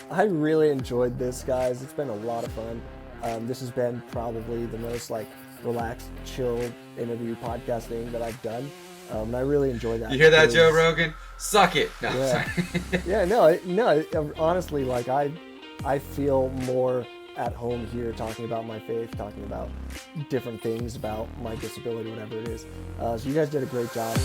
I really enjoyed this, guys. It's been a lot of fun. This has been probably the most like relaxed, chill interview podcasting that I've done. And I really enjoy You that hear that, Joe because, Rogan? Suck it. No, yeah, sorry. yeah, honestly, like I feel more at home here talking about my faith, talking about different things about my disability, whatever it is. So you guys did a great job.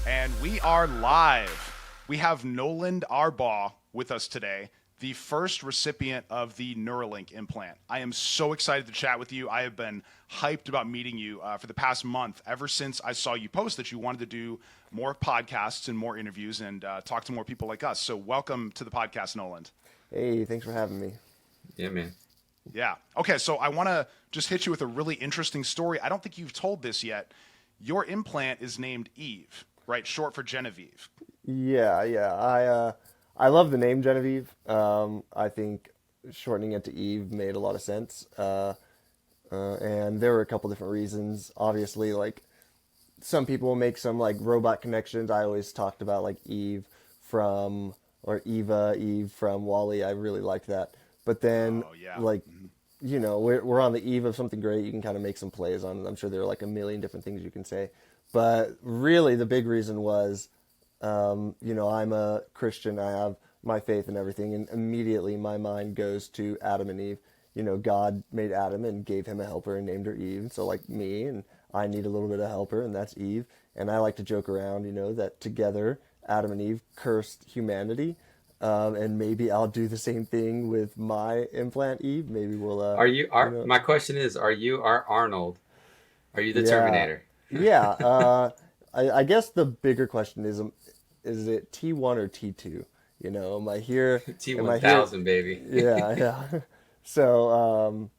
And we are live. We have Noland Arbaugh with us today, the first recipient of the Neuralink implant. I am so excited to chat with you. I have been hyped about meeting you for the past month, ever since I saw you post that you wanted to do more podcasts and more interviews and talk to more people like us. So welcome to the podcast, Noland. Hey, thanks for having me. Yeah, man. Yeah. Okay, so I want to just hit you with a really interesting story. I don't think you've told this yet. Your implant is named Eve, right? Short for Genevieve. Yeah. I love the name Genevieve. I think shortening it to Eve made a lot of sense. And there were a couple different reasons. Obviously, like some people make some like robot connections. I always talked about like Eve from or Eve from Wally. I really liked that. But then Oh, yeah. like we're on the eve of something great. You can kind of make some plays on it. I'm sure there are like a million different things you can say. But really the big reason was I'm a Christian. I have my faith and everything, and immediately my mind goes to Adam and Eve. God made Adam and gave him a helper and named her Eve. So like me, and I need a little bit of helper, and that's Eve. And I like to joke around, that together Adam and Eve cursed humanity. And maybe I'll do the same thing with my implant, Eve. Maybe we'll, My question is, are you our Arnold? Are you the yeah, Terminator? yeah. I guess the bigger question is it T1 or T2? Am I here? Am I here? T1000, baby. Yeah, yeah. So,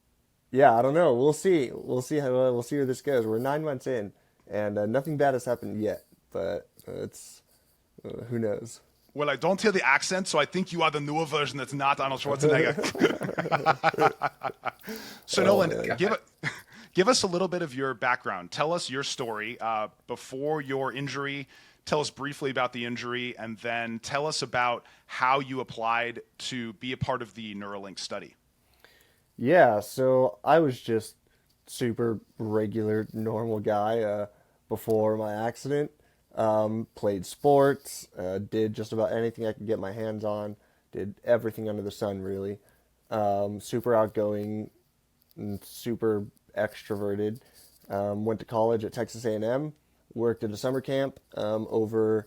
yeah, I don't know. We'll see. We'll see where this goes. We're 9 months in, and nothing bad has happened yet. But it's who knows. Well, I don't hear the accent, so I think you are the newer version that's not Arnold Schwarzenegger. So, Oh Nolan, man. give us a little bit of your background. Tell us your story before your injury. Tell us briefly about the injury, and then tell us about how you applied to be a part of the Neuralink study. Yeah. So I was just super regular, normal guy before my accident. Played sports, did just about anything I could get my hands on, did everything under the sun, really. Super outgoing, and super extroverted. Went to college at Texas A&M, worked at a summer camp over,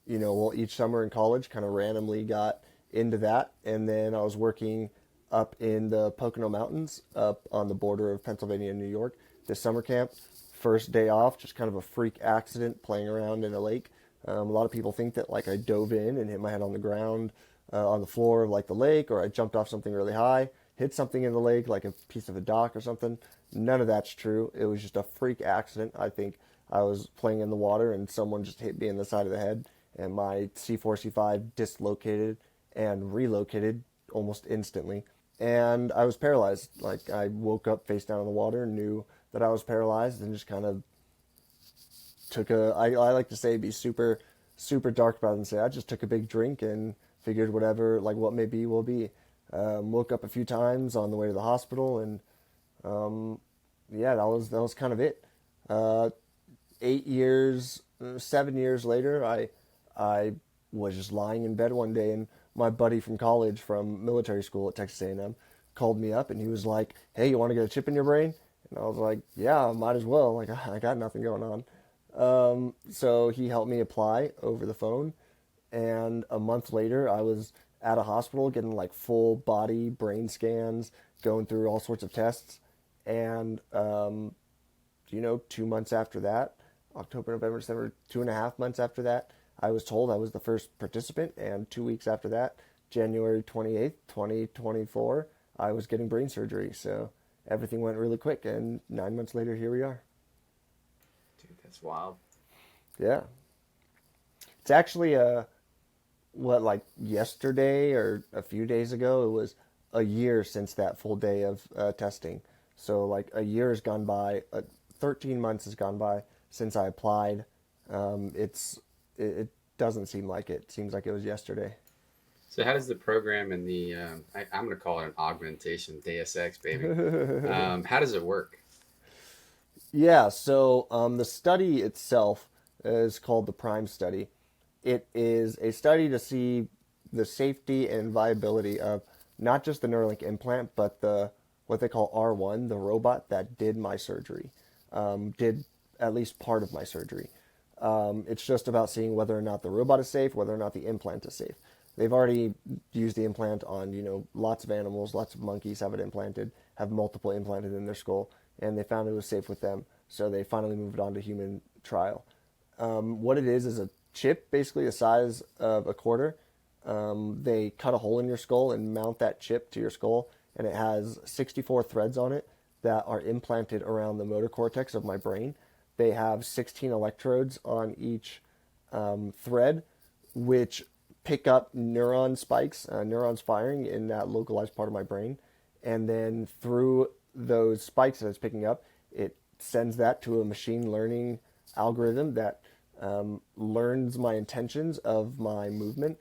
each summer in college, kind of randomly got into that. And then I was working up in the Pocono Mountains, up on the border of Pennsylvania and New York, this summer camp. First day off, just kind of a freak accident playing around in a lake. A lot of people think that like I dove in and hit my head on the ground, on the floor of like the lake, or I jumped off something really high, hit something in the lake, like a piece of a dock or something. None of that's true. It was just a freak accident. I think I was playing in the water and someone just hit me in the side of the head, and my C4, C5 dislocated and relocated almost instantly. And I was paralyzed. Like I woke up face down in the water and knew that I was paralyzed, and just kind of I like to say be super, super dark about it and say I just took a big drink and figured whatever, like what may be will be. Woke up a few times on the way to the hospital, and yeah, that was kind of it. 8 years, 7 years later, I was just lying in bed one day, and my buddy from college, from military school at Texas A&M, called me up, and he was like, "Hey, you want to get a chip in your brain?" And I was like, "Yeah, might as well. Like, I got nothing going on." So he helped me apply over the phone, and a month later, I was at a hospital getting like full body brain scans, going through all sorts of tests, and 2 months after that, October, November, December, 2.5 months after that, I was told I was the first participant, and 2 weeks after that, January 28th, 2024, I was getting brain surgery. So everything went really quick, and 9 months later, here we are. Dude, that's wild. Yeah. It's actually what, like yesterday or a few days ago, it was a year since that full day of testing. So like a year has gone by, 13 months has gone by since I applied. It doesn't seem like it. It seems like it was yesterday. So how does the program and the I'm going to call it an augmentation, Deus Ex, baby. How does it work? Yeah, so the study itself is called the PRIME study. It is a study to see the safety and viability of not just the Neuralink implant, but the what they call R1, the robot that did my surgery, did at least part of my surgery. It's just about seeing whether or not the robot is safe, whether or not the implant is safe. They've already used the implant on, lots of animals, lots of monkeys have it implanted, have multiple implanted in their skull, and they found it was safe with them. So they finally moved on to human trial. What it is a chip, basically the size of a quarter. They cut a hole in your skull and mount that chip to your skull, and it has 64 threads on it that are implanted around the motor cortex of my brain. They have 16 electrodes on each thread, which pick up neuron spikes, neurons firing in that localized part of my brain. And then through those spikes that it's picking up, it sends that to a machine learning algorithm that learns my intentions of my movement.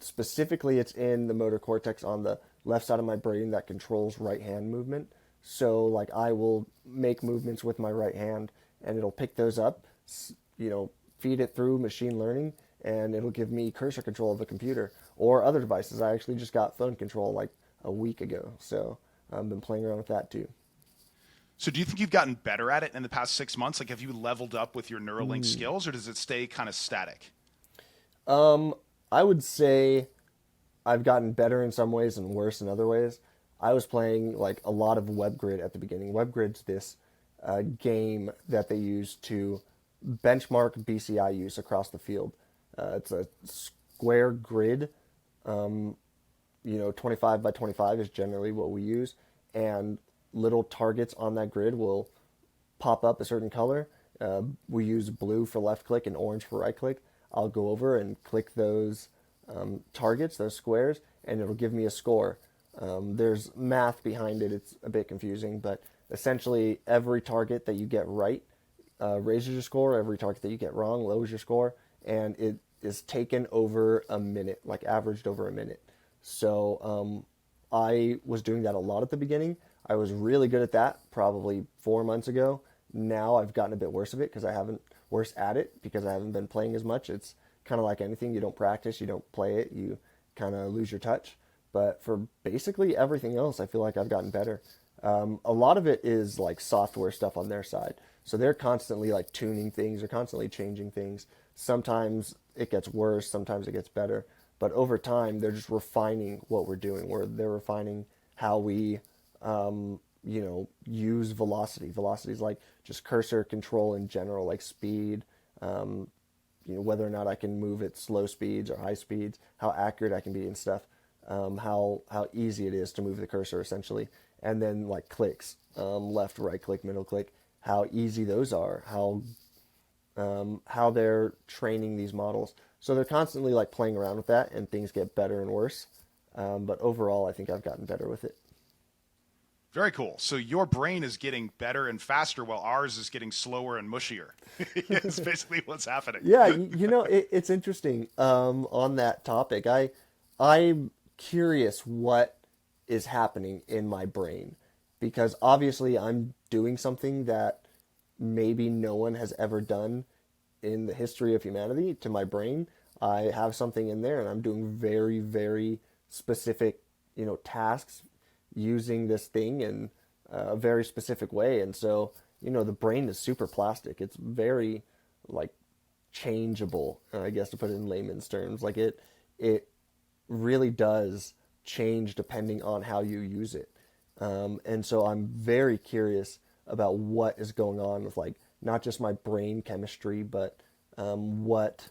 Specifically, it's in the motor cortex on the left side of my brain that controls right hand movement. So, like, I will make movements with my right hand, and it'll pick those up, feed it through machine learning, and it'll give me cursor control of a computer or other devices. I actually just got phone control like a week ago, so I've been playing around with that too. So do you think you've gotten better at it in the past 6 months? Like, have you leveled up with your Neuralink skills, or does it stay kind of static? I would say I've gotten better in some ways and worse in other ways. I was playing like a lot of WebGrid at the beginning. WebGrid's this game that they use to benchmark BCI use across the field. It's a square grid. 25 by 25 is generally what we use, and little targets on that grid will pop up a certain color. We use blue for left click and orange for right click. I'll go over and click those targets, those squares, and it'll give me a score. There's math behind it. It's a bit confusing, but essentially every target that you get right raises your score. Every target that you get wrong lowers your score, and it is taken over a minute, like averaged over a minute. So I was doing that a lot at the beginning. I was really good at that probably 4 months ago. Now I've gotten a bit worse of it because I haven't worse at it because I haven't been playing as much. It's kind of like anything. You don't practice, you don't play it, you kind of lose your touch. But for basically everything else, I feel like I've gotten better. A lot of it is like software stuff on their side. So they're constantly like tuning things, they're constantly changing things. Sometimes it gets worse, sometimes it gets better. But over time, they're just refining what we're doing. They're refining how we, use velocity. Velocity is like just cursor control in general, like speed, whether or not I can move at slow speeds or high speeds, how accurate I can be and stuff, how easy it is to move the cursor essentially, and then like clicks, left, right click, middle click, how easy those are, how they're training these models. So they're constantly like playing around with that, and things get better and worse. But overall, I think I've gotten better with it. Very cool. So your brain is getting better and faster while ours is getting slower and mushier. It's basically what's happening. Yeah, it's interesting on that topic. I'm curious what is happening in my brain because obviously I'm doing something that maybe no one has ever done in the history of humanity to my brain. I have something in there and I'm doing very, very specific, tasks using this thing in a very specific way. And so, the brain is super plastic. It's very like changeable, I guess to put it in layman's terms. Like it really does change depending on how you use it. And so I'm very curious about what is going on with like not just my brain chemistry, but what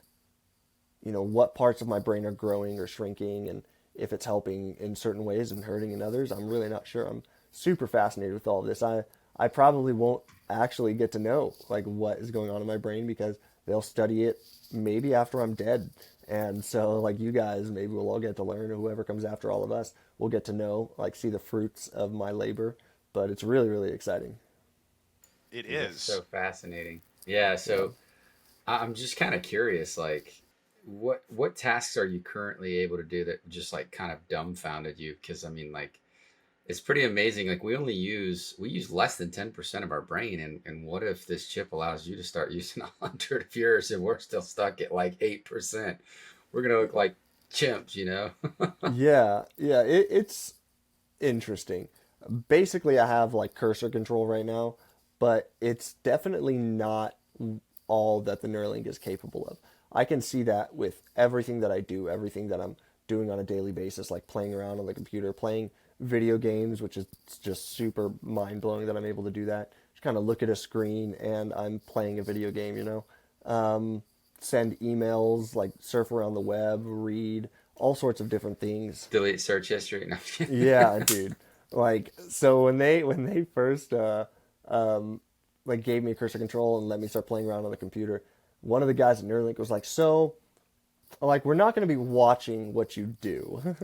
parts of my brain are growing or shrinking, and if it's helping in certain ways and hurting in others. I'm really not sure. I'm super fascinated with all of this. I probably won't actually get to know like what is going on in my brain because they'll study it maybe after I'm dead. And so, like, you guys, maybe we'll all get to learn, or whoever comes after all of us, we'll get to know, like, see the fruits of my labor. But it's really, really exciting. It It's is. so fascinating. Yeah. Yeah. So I'm just kind of curious, like, what tasks are you currently able to do that just like kind of dumbfounded you? Because I mean, like, it's pretty amazing. Like, we use less than 10% of our brain, and what if this chip allows you to start using 100 of yours, and we're still stuck at like 8%? We're gonna look like chimps, you know? Yeah, yeah, it's interesting. Basically, I have like cursor control right now, but it's definitely not all that the Neuralink is capable of. I can see that with everything that I do, everything that I'm doing on a daily basis, like playing around on the computer, playing video games, which is just super mind blowing that I'm able to do that. Just kind of look at a screen and I'm playing a video game, you know? Send emails, like surf around the web, read all sorts of different things. Delete search history. No. Yeah, dude. Like, so when they first like gave me cursor control and let me start playing around on the computer, one of the guys at Neuralink was like, "So, like, we're not going to be watching what you do,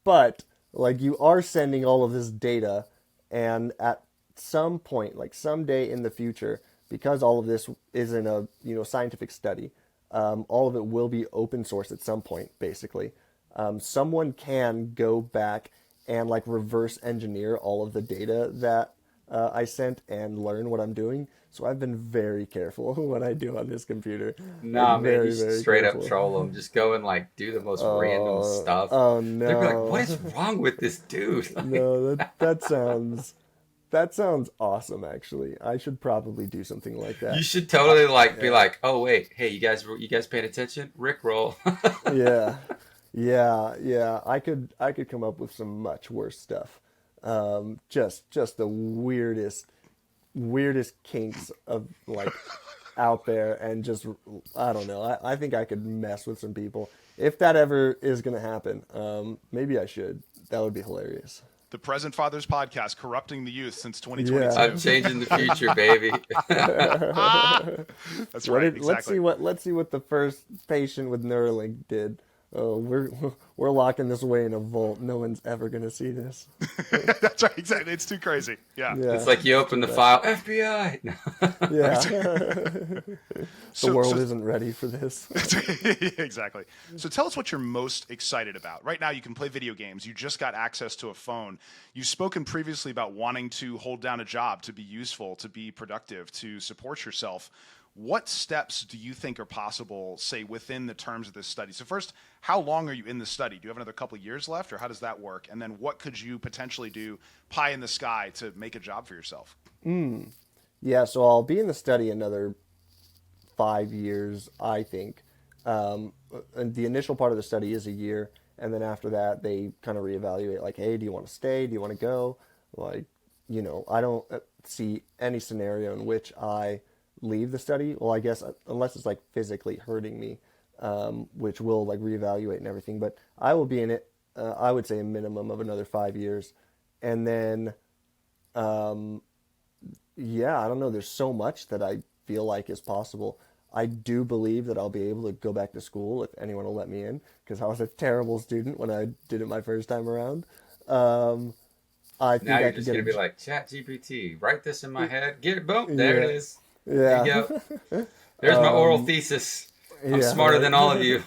but like you are sending all of this data, and at some point, like someday in the future, because all of this isn't a scientific study, all of it will be open source at some point, basically. Someone can go back and like reverse engineer all of the data that I sent and learn what I'm doing. So I've been very careful what I do on this computer. Like Nah, man, you very, should very straight up careful. troll them. Just go and like do the most random stuff. Oh They'd be like, "What no. is wrong with this dude?" No, that sounds awesome actually. I should probably do something like You that. should totally like be Yeah. like, "Oh wait, hey, you guys paying attention? Rick roll." Yeah. Yeah, yeah. I could come up with some much worse stuff. Just the weirdest kinks of like out there, and just I don't know. I think I could mess with some people if that ever is gonna happen. Maybe I should. That would be hilarious. The Present Fathers podcast, corrupting the youth since Yeah. I'm 2022. changing the future, baby. That's What right, did, let's exactly. see what the first patient with Neuralink did. Oh, we're locking this away in a vault. No one's ever gonna see this. That's right, exactly. It's too crazy. Yeah. It's Yeah, like you it's open too the much. file, FBI. Yeah, the So, world so isn't ready for this. exactly. So tell us what you're most excited about. Right now, you can play video games. You just got access to a phone. You've spoken previously about wanting to hold down a job, to be useful, to be productive, to support yourself. What steps do you think are possible, say, within the terms of this study? So first, how long are you in the study? Do you have another couple of years left, or how does that work? And then what could you potentially do pie in the sky to make a job for yourself? Yeah, so I'll be in the study another 5 years, I think. And the initial part of the study is a year, and then after that, they kind of reevaluate. Like, hey, do you want to stay? Do you want to go? Like, I don't see any scenario in which I leave the study. Well, I guess unless it's like physically hurting me, which will like reevaluate and everything. But I will be in it. I would say a minimum of another 5 years, and then yeah, I don't know. There's so much that I feel like is possible. I do believe that I'll be able to go back to school if anyone will let me in, because I was a terrible student when I did it my first time around. Um, I Now think I you're could just get gonna be like, Chat GPT, write this in my head. Get it, boom, there it yeah, is. There you yeah, go. There's my oral thesis. I'm yeah, smarter than all of right. you.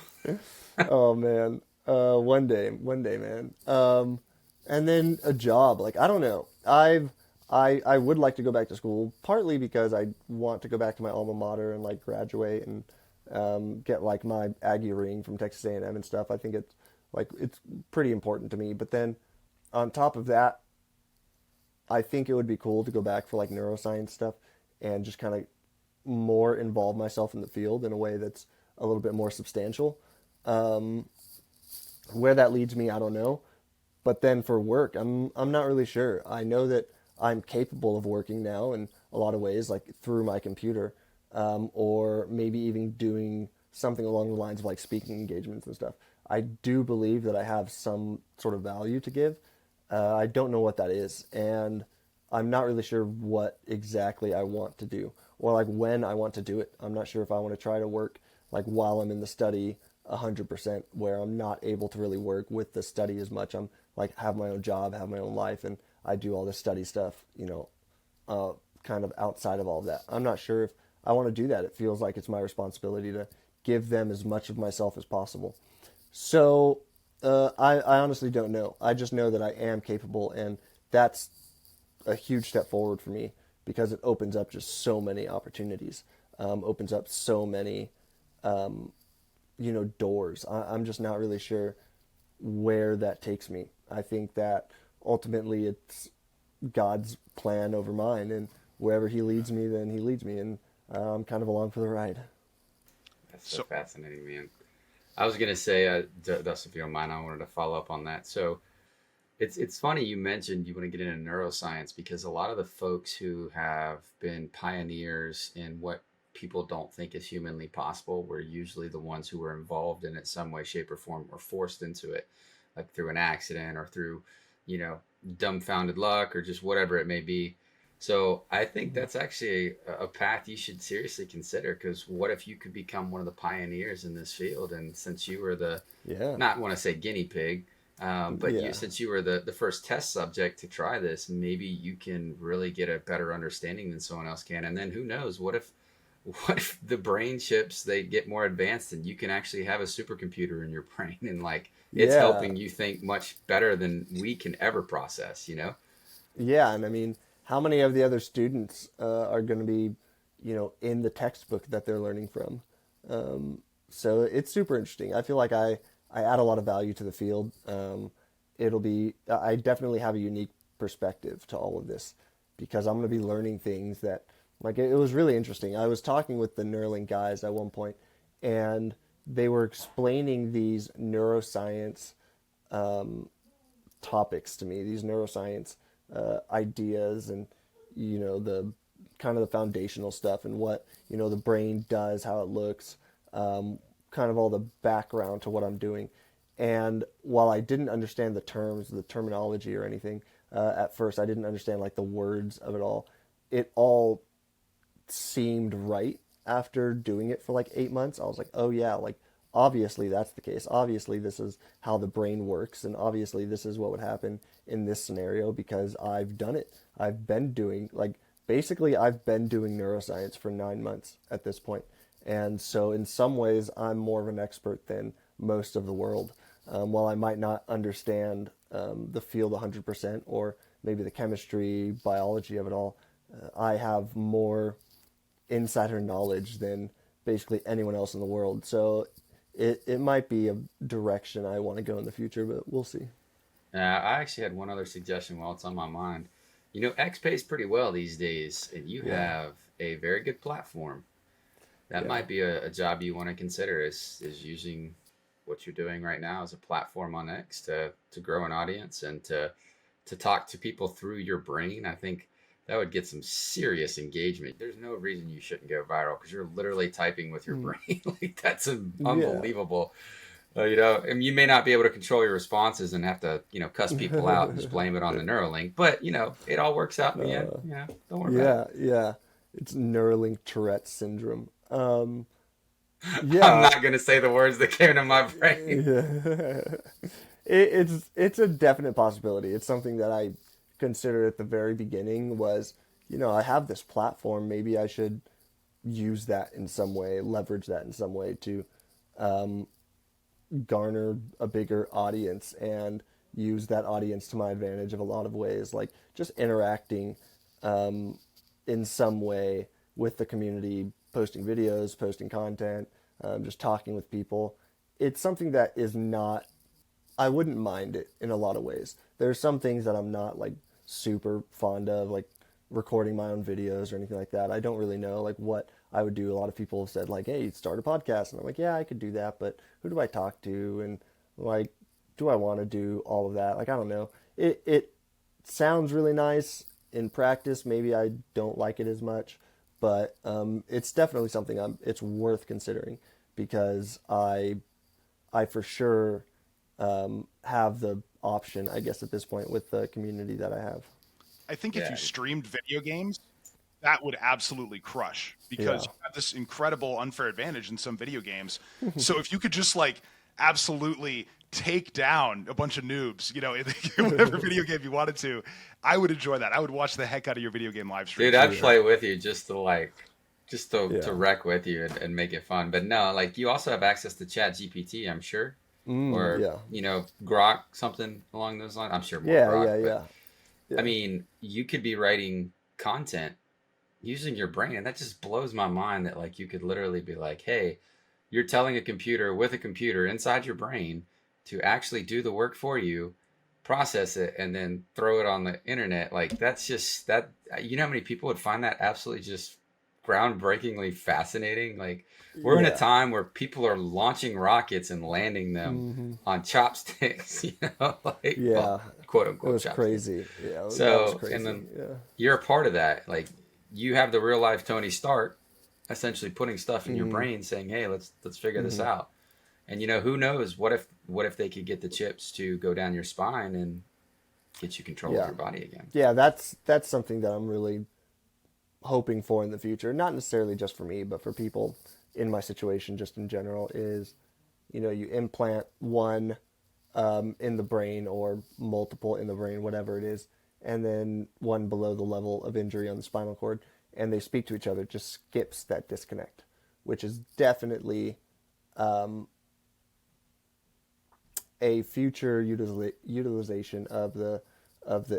Oh man, one day, man. And then a job. Like I don't know. I would like to go back to school, partly because I want to go back to my alma mater and like graduate and get like my Aggie ring from Texas A&M and M and stuff. I think it's pretty important to me. But then on top of that, I think it would be cool to go back for like neuroscience stuff and just kind of more involve myself in the field in a way that's a little bit more substantial. Where that leads me, I don't know. But then for work, I'm not really sure. I know that I'm capable of working now in a lot of ways, like through my computer, or maybe even doing something along the lines of like speaking engagements and stuff. I do believe that I have some sort of value to give. I don't know what that is, and I'm not really sure what exactly I want to do or like when I want to do it. I'm not sure if I want to try to work like while I'm in the study 100%, where I'm not able to really work with the study as much. I'm like have my own job, have my own life, and I do all this study stuff, uh, kind of outside of all of that. I'm not sure if I want to do that. It feels like it's my responsibility to give them as much of myself as possible. So I honestly don't know. I just know that I am capable, and that's a huge step forward for me because it opens up just so many opportunities, opens up so many, doors. I'm just not really sure where that takes me. I think that ultimately it's God's plan over mine, and wherever He leads me, then He leads me, and I'm kind of along for the ride. That's so So fascinating, man. I was gonna say, Dustin, if you don't mind, I wanted to follow up on that. So it's funny you mentioned you want to get into neuroscience because a lot of the folks who have been pioneers in what people don't think is humanly possible were usually the ones who were involved in it some way, shape, or form, or forced into it, like through an accident or through, you know, dumbfounded luck or just whatever it may be. So I think that's actually a path you should seriously consider because what if you could become one of the pioneers in this field? And since you were the, Yeah, not want to say guinea pig, but you, yeah, since you were the first test subject to try this, maybe you can really get a better understanding than someone else can. And then who knows? What if the brain chips they get more advanced and you can actually have a supercomputer in your brain and like it's yeah, helping you think much better than we can ever process, you know? yeah. And I mean, how many of the other students are going to be, in the textbook that they're learning from? So it's super interesting. I feel like I add a lot of value to the field. I definitely have a unique perspective to all of this because I'm going to be learning things that, like, it was really interesting. I was talking with the Neuralink guys at one point, and they were explaining these neuroscience topics to me, these neuroscience ideas, and the kind of the foundational stuff and what the brain does, how it looks, kind of all the background to what I'm doing. And while I didn't understand the terms, the terminology or anything at first, I didn't understand like the words of it all. It all seemed right after doing it for like 8 months. I was like, oh yeah, like obviously that's the case. Obviously this is how the brain works, and obviously this is what would happen in this scenario because I've done it. I've been doing like basically I've been doing neuroscience for 9 months at this point, and so in some ways I'm more of an expert than most of the world. While I might not understand the field 100% or maybe the chemistry, biology of it all, I have more insider knowledge than basically anyone else in the world. So it might be a direction I want to go in the future, but we'll see. I actually had one other suggestion while it's on my mind. You know, X pays pretty well these days, and you Yeah, have a very good platform. That yeah. might be a job you want to consider is using what you're doing right now as a platform on X to grow an audience and to talk to people through your brain. I think that would get some serious engagement. There's no reason you shouldn't go viral because you're literally typing with your Mm. brain. Like that's Yeah. unbelievable. And you may not be able to control your responses and have to, cuss people out and just blame it on the Neuralink, but it all works out in the end. Uh, Don't worry about yeah, yeah. It's Neuralink Tourette syndrome. it. I'm Yeah, not gonna say the words that came to my brain. yeah. It's a definite possibility. It's something that I considered at the very beginning was, I have this platform. Maybe I should use that in some way, leverage that in some way to garner a bigger audience and use that audience to my advantage of a lot of ways, like just interacting in some way with the community, posting videos, posting content, just talking with people. It's something that is not, I wouldn't mind it in a lot of ways. There's some things that I'm not like super fond of, like recording my own videos or anything like that. I don't really know like what I would do. A lot of people have said like, "Hey, start a podcast," and I'm like, "Yeah, I could do that, but who do I talk to?" And like, do I want to do all of that? Like, I don't know. It sounds really nice in practice. Maybe I don't like it as much, but it's definitely something it's worth considering because I for sure have the option, I guess, at this point with the community that I have. I think if you Yeah, streamed video games, that would absolutely crush because Yeah. you have this incredible unfair advantage in some video games. So if you could just like absolutely take down a bunch of noobs, in whatever video game you wanted to, I would enjoy that. I would watch the heck out of your video game live Dude, streams for I'd sure. play with you just to to Yeah. wreck with you and make it fun. But no, like you also have access to Chat GPT, I'm sure, or Yeah. Grok, something along those lines. I'm sure more Yeah. Grok, Yeah. but Yeah. I Yeah. mean, you could be writing content using your brain, and that just blows my mind that like you could literally be like, hey, you're telling a computer with a computer inside your brain to actually do the work for you, process it, and then throw it on the internet. Like that's just that. You know how many people would find that absolutely just groundbreakingly fascinating? Like we're in a Yeah. time where people are launching rockets and landing them Hmm. on chopsticks. Like well, Yeah. quote It unquote was chopsticks. crazy. Yeah. That was So and crazy. then Yeah. you're a part of that. Like you have the real life Tony Stark essentially putting stuff in your Hmm. brain saying, "Hey, let's figure this Hmm. out." And who knows? What if they could get the chips to go down your spine and get you control of Yeah. your body again? Yeah. That's something that I'm really hoping for in the future. Not necessarily just for me, but for people in my situation, just in general. Is you implant one in the brain or multiple in the brain, whatever it is, and then one below the level of injury on the spinal cord, and they speak to each other, just skips that disconnect, which is definitely a future utilization of the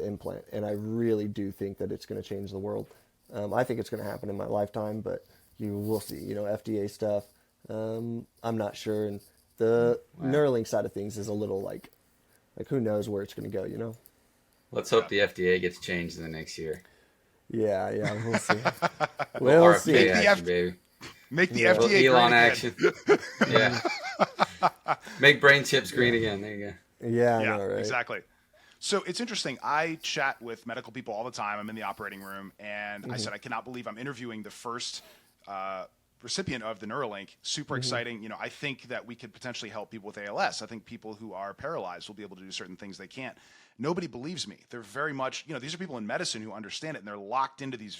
implant, and I really do think that it's going to change the world. I think it's going to happen in my lifetime, but you will see. FDA stuff. I'm not sure, and the Wow. Neuralink side of things is a little like who knows where it's going to go. Let's Yeah. hope the FDA gets changed in the next year. Yeah, yeah, we'll see. A little We'll RFK see. Make the action, F- baby. make the Yeah. A little FDA great Elon again. action. Yeah. Make brain chips green again. There you go. Yeah, I Yeah, know, right? exactly. So it's interesting. I chat with medical people all the time. I'm in the operating room, and I said I cannot believe I'm interviewing the first uh, recipient of the Neuralink. Super exciting. I think that we could potentially help people with ALS. I think people who are paralyzed will be able to do certain things they can't. Nobody believes me. They're very much, these are people in medicine who understand it, and they're locked into these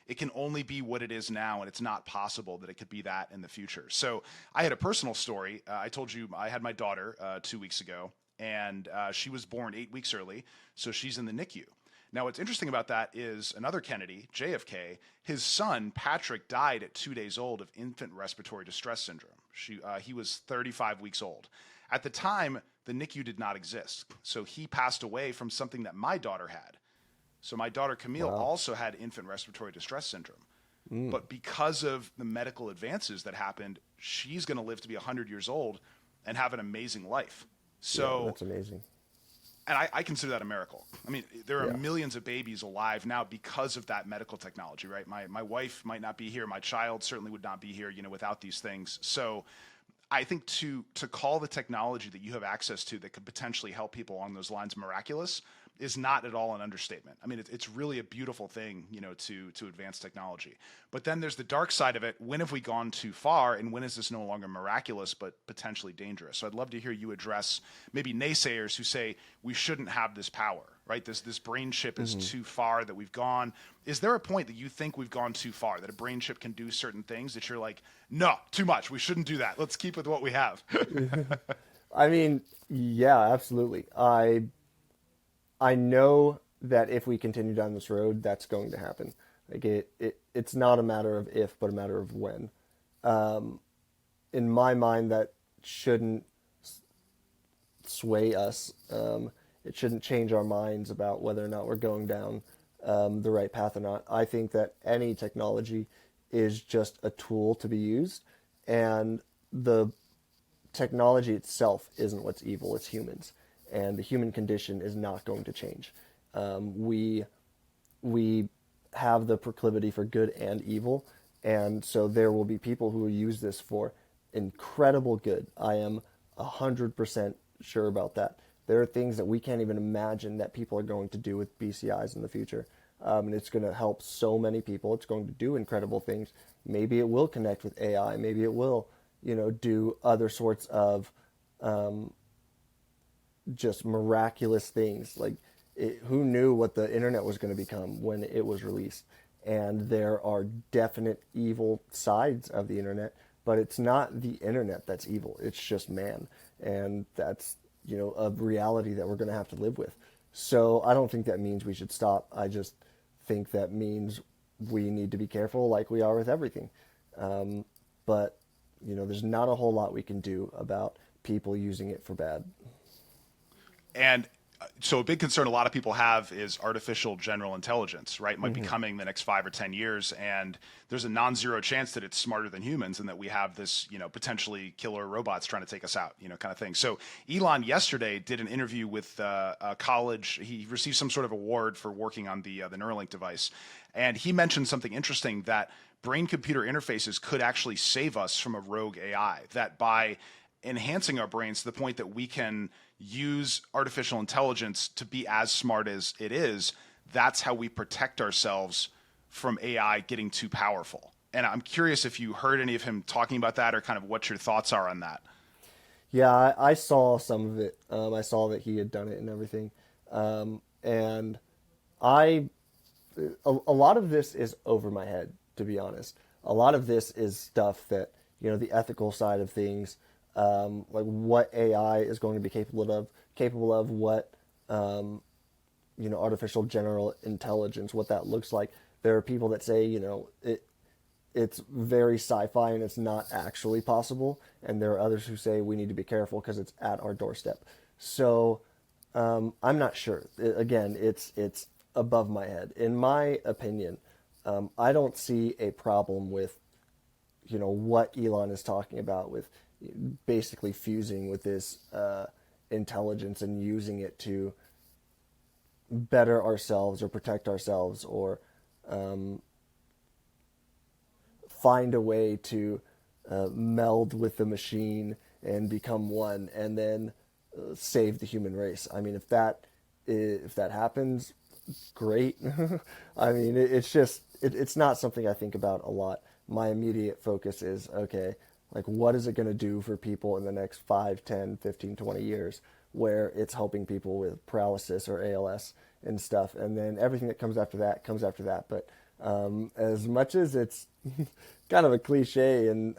it can only be what it is now, and it's not possible that it could be that in the future. So I had a personal story. I told you I had my daughter 2 weeks ago, and she was born 8 weeks early, so she's in the NICU. Now, what's interesting about that is another Kennedy, JFK, his son, Patrick, died at 2 days old of infant respiratory distress syndrome. He was 35 weeks old. At the time, the NICU did not exist. So he passed away from something that my daughter had. So my daughter, Camille, Wow. also had infant respiratory distress syndrome. But because of the medical advances that happened, she's going to live to be 100 years old and have an amazing life. Yeah, So that's amazing. and I consider that a miracle. I mean, there are Yeah. millions of babies alive now because of that medical technology, right? My wife might not be here. My child certainly would not be here, without these things. So I think to call the technology that you have access to that could potentially help people along those lines miraculous is not at all an understatement. I mean, it's really a beautiful thing, to advance technology. But then there's the dark side of it. When have we gone too far, and when is this no longer miraculous but potentially dangerous? So I'd love to hear you address maybe naysayers who say we shouldn't have this power, right? This brain chip is too far, that we've gone. Is there a point that you think we've gone too far, that a brain chip can do certain things that you're like, no, too much, we shouldn't do that, let's keep with what we have? I mean, yeah, absolutely. I know that if we continue down this road, that's going to happen. Like it's not a matter of if, but a matter of when. In my mind, that shouldn't sway us. It shouldn't change our minds about whether or not we're going down the right path or not. I think that any technology is just a tool to be used, and the technology itself isn't what's evil, it's humans. And the human condition is not going to change. We have the proclivity for good and evil, and so there will be people who will use this for incredible good. I am 100% sure about that. There are things that we can't even imagine that people are going to do with BCIs in the future. And it's going to help so many people. It's going to do incredible things. Maybe it will connect with AI. Maybe it will, do other sorts of just miraculous things. Like, who knew what the internet was going to become when it was released? and there are definite evil sides of the internet, but it's not the internet that's evil. It's just man, and that's, a reality that we're going to have to live with. So I don't think that means we should stop. I just think that means we need to be careful, like we are with everything. But there's not a whole lot we can do about people using it for bad. And so a big concern a lot of people have is artificial general intelligence, right? It might be coming the next 5 or 10 years, and there's a non-zero chance that it's smarter than humans and that we have this, potentially killer robots trying to take us out, kind of thing. So Elon yesterday did an interview with a college. He received some sort of award for working on the Neuralink device. And he mentioned something interesting, that brain-computer interfaces could actually save us from a rogue AI, that by enhancing our brains to the point that we can use artificial intelligence to be as smart as it is, that's how we protect ourselves from AI getting too powerful. And I'm curious if you heard any of him talking about that, or kind of what your thoughts are on that. Yeah, I saw some of it. I saw that he had done it and everything. And I, a lot of this is over my head, to be honest. A lot of this is stuff that, the ethical side of things, like what AI is going to be capable of, what, artificial general intelligence, what that looks like. There are people that say, it's very sci-fi and it's not actually possible. And there are others who say we need to be careful because it's at our doorstep. So, I'm not sure. Again, it's above my head. In my opinion, I don't see a problem with, what Elon is talking about, with basically fusing with this intelligence and using it to better ourselves or protect ourselves, or find a way to meld with the machine and become one, and then save the human race. I mean, if that happens, great. I mean, it's not something I think about a lot. My immediate focus is, okay, like, what is it going to do for people in the next 5, 10, 15, 20 years, where it's helping people with paralysis or ALS and stuff. And then everything that comes after that comes after that. But as much as it's kind of a cliche and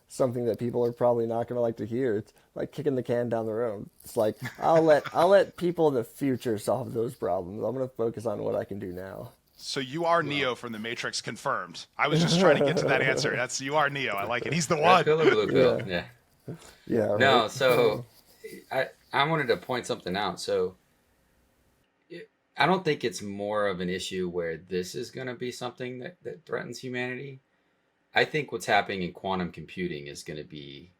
something that people are probably not going to like to hear, it's like kicking the can down the road. It's like, I'll let people in the future solve those problems. I'm going to focus on what I can do now. So you are Neo from the Matrix, confirmed. I was just trying to get to that answer. You are Neo. I like it. He's the Red one. pill or blue pill? Yeah. Yeah. Yeah. Right? No, so I wanted to point something out. So I don't think it's more of an issue where this is going to be something that threatens humanity. I think what's happening in quantum computing is going to be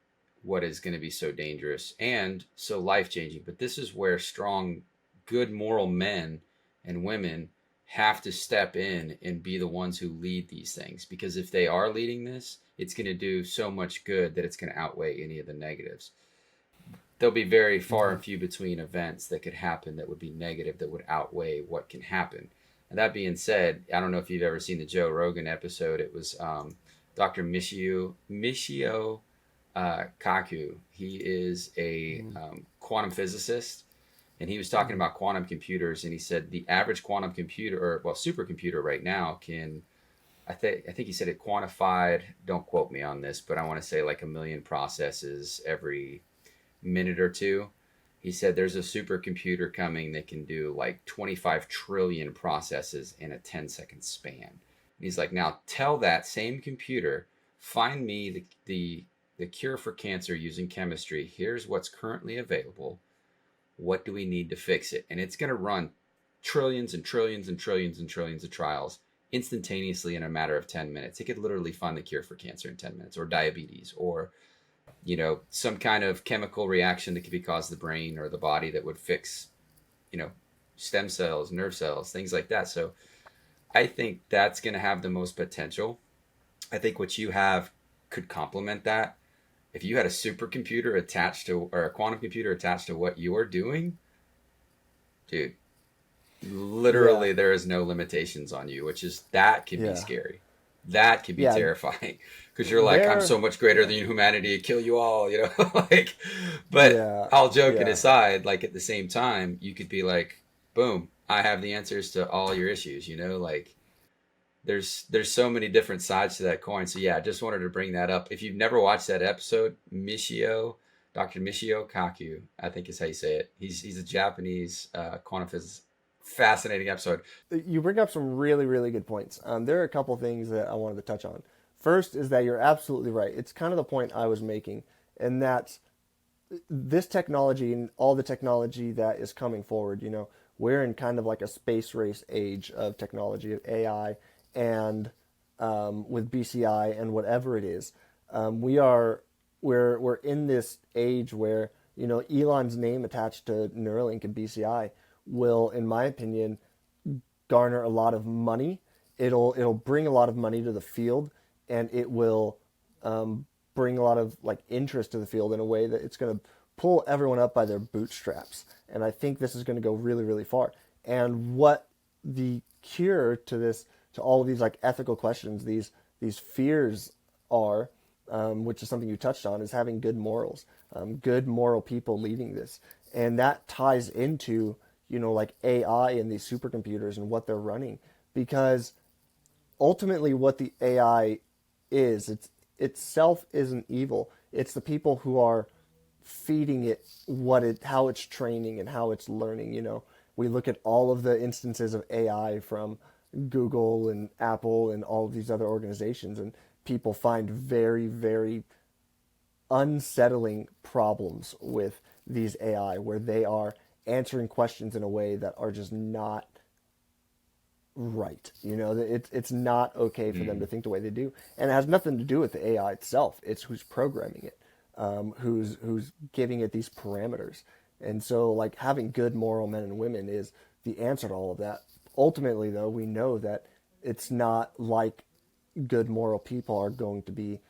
what is going to be so dangerous and so life-changing. But this is where strong, good moral men and women have to step in and be the ones who lead these things. Because if they are leading this, it's going to do so much good that it's going to outweigh any of the negatives. There'll be very far and few between events that could happen that would be negative, that would outweigh what can happen. And that being said, I don't know if you've ever seen the Joe Rogan episode. It was Dr. Michio Kaku. He is a quantum physicist, and he was talking about quantum computers, and he said the average quantum computer, or supercomputer right now can, I think he said it quantified, don't quote me on this, but I want to say like 1 million processes every minute or two. He said there's a supercomputer coming that can do like 25 trillion processes in a 10-second span. And he's like, now tell that same computer, find me the cure for cancer using chemistry. Here's what's currently available. What do we need to fix it? And it's going to run trillions and trillions and trillions and trillions of trials instantaneously in a matter of 10 minutes. It could literally find the cure for cancer in 10 minutes, or diabetes, or some kind of chemical reaction that could be caused in the brain or the body that would fix, stem cells, nerve cells, things like that. So I think that's going to have the most potential. I think what you have could complement that. If you had a supercomputer attached to, or a quantum computer attached to what you're doing, dude, literally there is no limitations on you, that can be scary. That can be terrifying, because you're like, I'm so much greater than humanity, I'd kill you all, but all joking aside, like at the same time, you could be like, boom, I have the answers to all your issues, there's so many different sides to that coin. So yeah, I just wanted to bring that up. If you've never watched that episode, Dr. Michio Kaku, I think is how you say it. He's a Japanese quantum physicist. Fascinating episode. You bring up some really, really good points. There are a couple things that I wanted to touch on. First is that you're absolutely right. It's kind of the point I was making, and that's this technology and all the technology that is coming forward. We're in kind of like a space race age of technology, of AI, and with BCI and whatever it is, we're in this age where Elon's name attached to Neuralink and BCI will, in my opinion, garner a lot of money. It'll bring a lot of money to the field, and it will bring a lot of like interest to the field in a way that it's going to pull everyone up by their bootstraps. And I think this is going to go really, really far. And what the cure to this, to all of these like ethical questions, these fears are, which is something you touched on, is having good morals, good moral people leading this, and that ties into like AI and these supercomputers and what they're running, because ultimately what the AI is, it's itself isn't evil. It's the people who are feeding it how it's training and how it's learning. We look at all of the instances of AI from Google and Apple and all of these other organizations, and people find very, very unsettling problems with these AI, where they are answering questions in a way that are just not right. It's not okay for them to think the way they do, and it has nothing to do with the AI itself. It's who's programming it, who's giving it these parameters. And so, like, having good moral men and women is the answer to all of that. Ultimately, though, we know that it's not like good moral people are going to be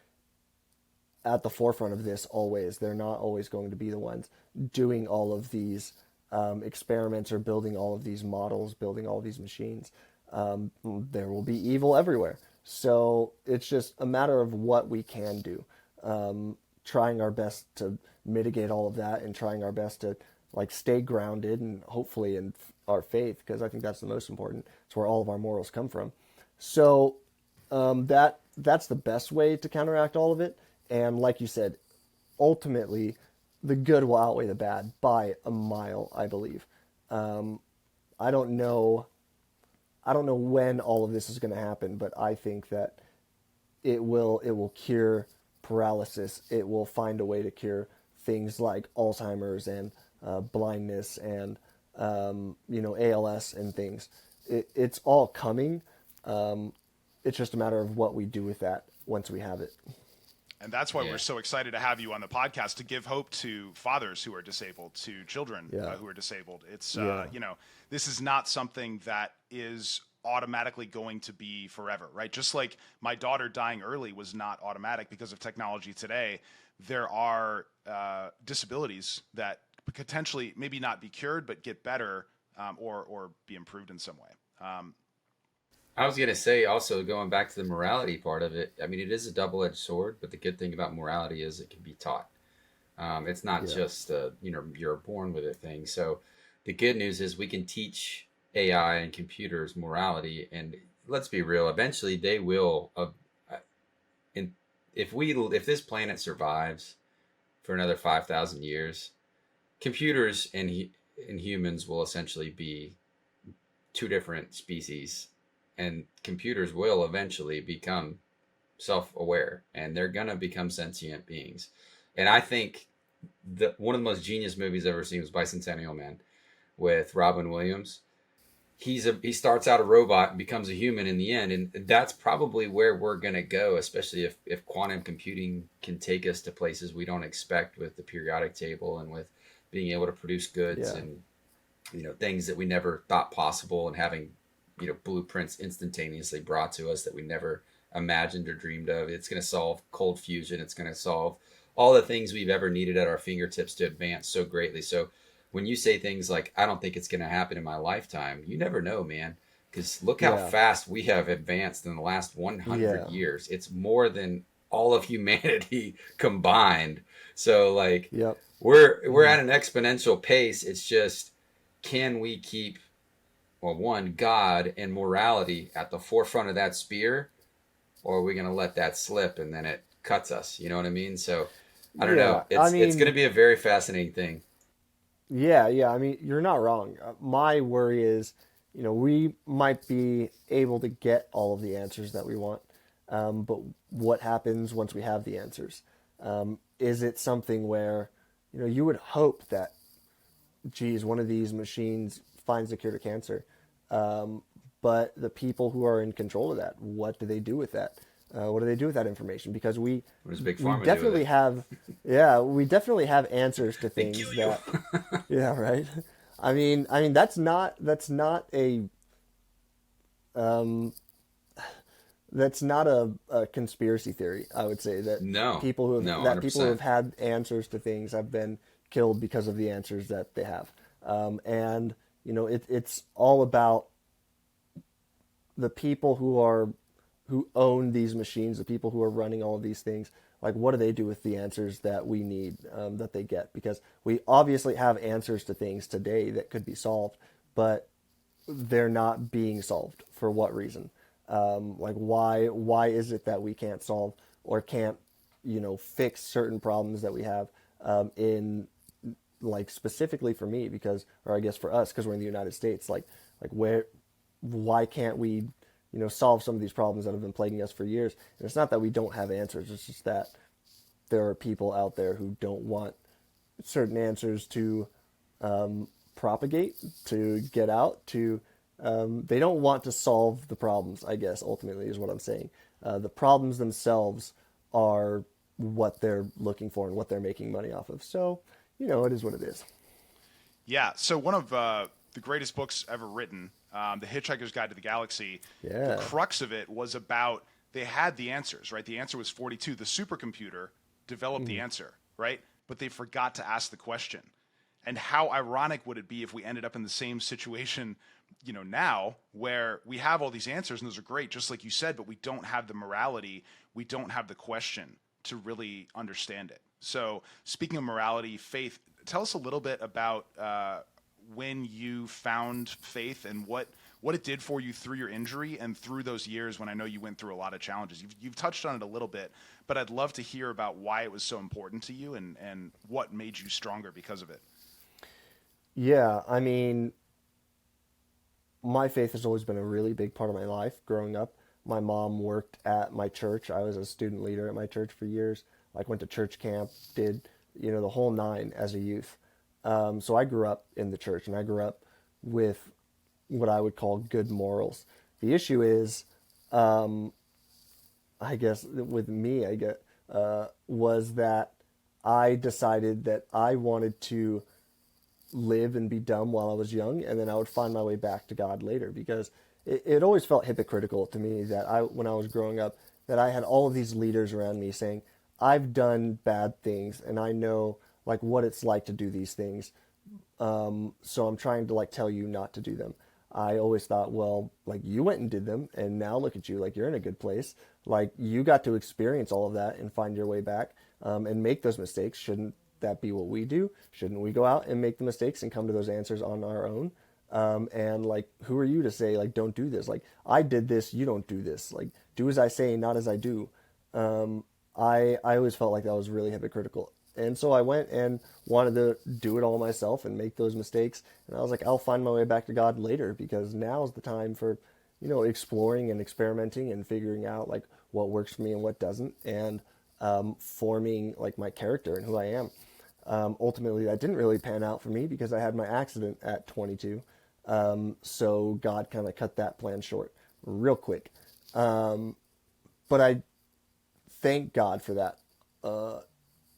at the forefront of this always. They're not always going to be the ones doing all of these experiments or building all of these models, building all of these machines. There will be evil everywhere. So it's just a matter of what we can do. Trying our best to mitigate all of that, and trying our best to like stay grounded and hopefully in our faith, because I think that's the most important. It's where all of our morals come from. So that's the best way to counteract all of it. And like you said, ultimately, the good will outweigh the bad by a mile, I believe. I don't know when all of this is going to happen, but I think that it will cure paralysis. It will find a way to cure things like Alzheimer's and blindness and ALS and things. It's all coming. It's just a matter of what we do with that once we have it. And that's why we're so excited to have you on the podcast, to give hope to fathers who are disabled, to children who are disabled. It's, this is not something that is automatically going to be forever, right? Just like my daughter dying early was not automatic because of technology today, there are disabilities that potentially maybe not be cured, but get better or be improved in some way. I was going to say also, going back to the morality part of it, I mean, it is a double-edged sword, but the good thing about morality is it can be taught. It's not just you're born with it thing. So the good news is we can teach AI and computers morality, and let's be real, eventually they will. If this planet survives for another 5,000 years, computers and humans will essentially be two different species, and computers will eventually become self-aware, and they're going to become sentient beings. And I think one of the most genius movies I've ever seen was Bicentennial Man with Robin Williams. He starts out a robot and becomes a human in the end, and that's probably where we're going to go, especially if quantum computing can take us to places we don't expect, with the periodic table and with being able to produce goods and things that we never thought possible, and having blueprints instantaneously brought to us that we never imagined or dreamed of. It's going to solve cold fusion. It's going to solve all the things we've ever needed at our fingertips to advance so greatly. So when you say things like, I don't think it's going to happen in my lifetime, you never know, man. Because look how fast we have advanced in the last 100 years. It's more than all of humanity combined. So we're at an exponential pace. It's just, can we keep well, one, God and morality at the forefront of that spear, or are we going to let that slip and then it cuts us? You know what I mean? So I don't Yeah, know. It's going to be a very fascinating thing. yeah. I mean, you're not wrong. My worry is, we might be able to get all of the answers that we want, but what happens once we have the answers? Is it something where, you would hope that, geez, one of these machines finds the cure to cancer, but the people who are in control of that, what do they do with that? What do they do with that information? Because we What does Big we Pharma do with definitely it? have, yeah, we definitely have answers to They kill things you. that, yeah, right. I mean that's not um, a conspiracy theory. I would say that No, no, people who have 100%. had answers to things have been killed because of the answers that they have. And it's all about the people who own these machines, the people who are running all of these things. Like, what do they do with the answers that we need, that they get? Because we obviously have answers to things today that could be solved, but they're not being solved. For what reason? Like, why is it that we can't solve or can't fix certain problems that we have, in, like, specifically for me, because, or I guess for us, because we're in the United States, like where, why can't we solve some of these problems that have been plaguing us for years? And it's not that we don't have answers, it's just that there are people out there who don't want certain answers to propagate, to get out, to they don't want to solve the problems, I guess, ultimately is what I'm saying. The problems themselves are what they're looking for and what they're making money off of. So, it is what it is. Yeah. So one of the greatest books ever written, The Hitchhiker's Guide to the Galaxy, the Yeah. crux of it was about they had the answers, right? The answer was 42. The supercomputer developed the answer, right? But they forgot to ask the question. And how ironic would it be if we ended up in the same situation, now where we have all these answers and those are great, just like you said, but we don't have the morality, we don't have the question to really understand it. So, speaking of morality, faith, tell us a little bit about when you found faith and what it did for you through your injury and through those years when I know you went through a lot of challenges. You've touched on it a little bit, but I'd love to hear about why it was so important to you and what made you stronger because of it. Yeah, I mean, my faith has always been a really big part of my life growing up. My mom worked at my church. I was a student leader at my church for years. Like, went to church camp, did, the whole nine as a youth. So I grew up in the church, and I grew up with what I would call good morals. The issue is, I guess, with me, was that I decided that I wanted to live and be dumb while I was young, and then I would find my way back to God later, because it always felt hypocritical to me that when I was growing up, that I had all of these leaders around me saying, I've done bad things and I know, like, what it's like to do these things. So I'm trying to, like, tell you not to do them. I always thought, well, like, you went and did them, and now look at you, like, you're in a good place. Like, you got to experience all of that and find your way back, and make those mistakes. Shouldn't that be what we do? Shouldn't we go out and make the mistakes and come to those answers on our own? And, like, who are you to say, like, don't do this? Like, I did this, you don't do this. Like, do as I say, not as I do. I always felt like that was really hypocritical. And so I went and wanted to do it all myself and make those mistakes. And I was like, I'll find my way back to God later, because now's the time for, exploring and experimenting and figuring out, like, what works for me and what doesn't, and forming, like, my character and who I am. Ultimately, that didn't really pan out for me because I had my accident at 22. So God kind of cut that plan short real quick. But I thank God for that,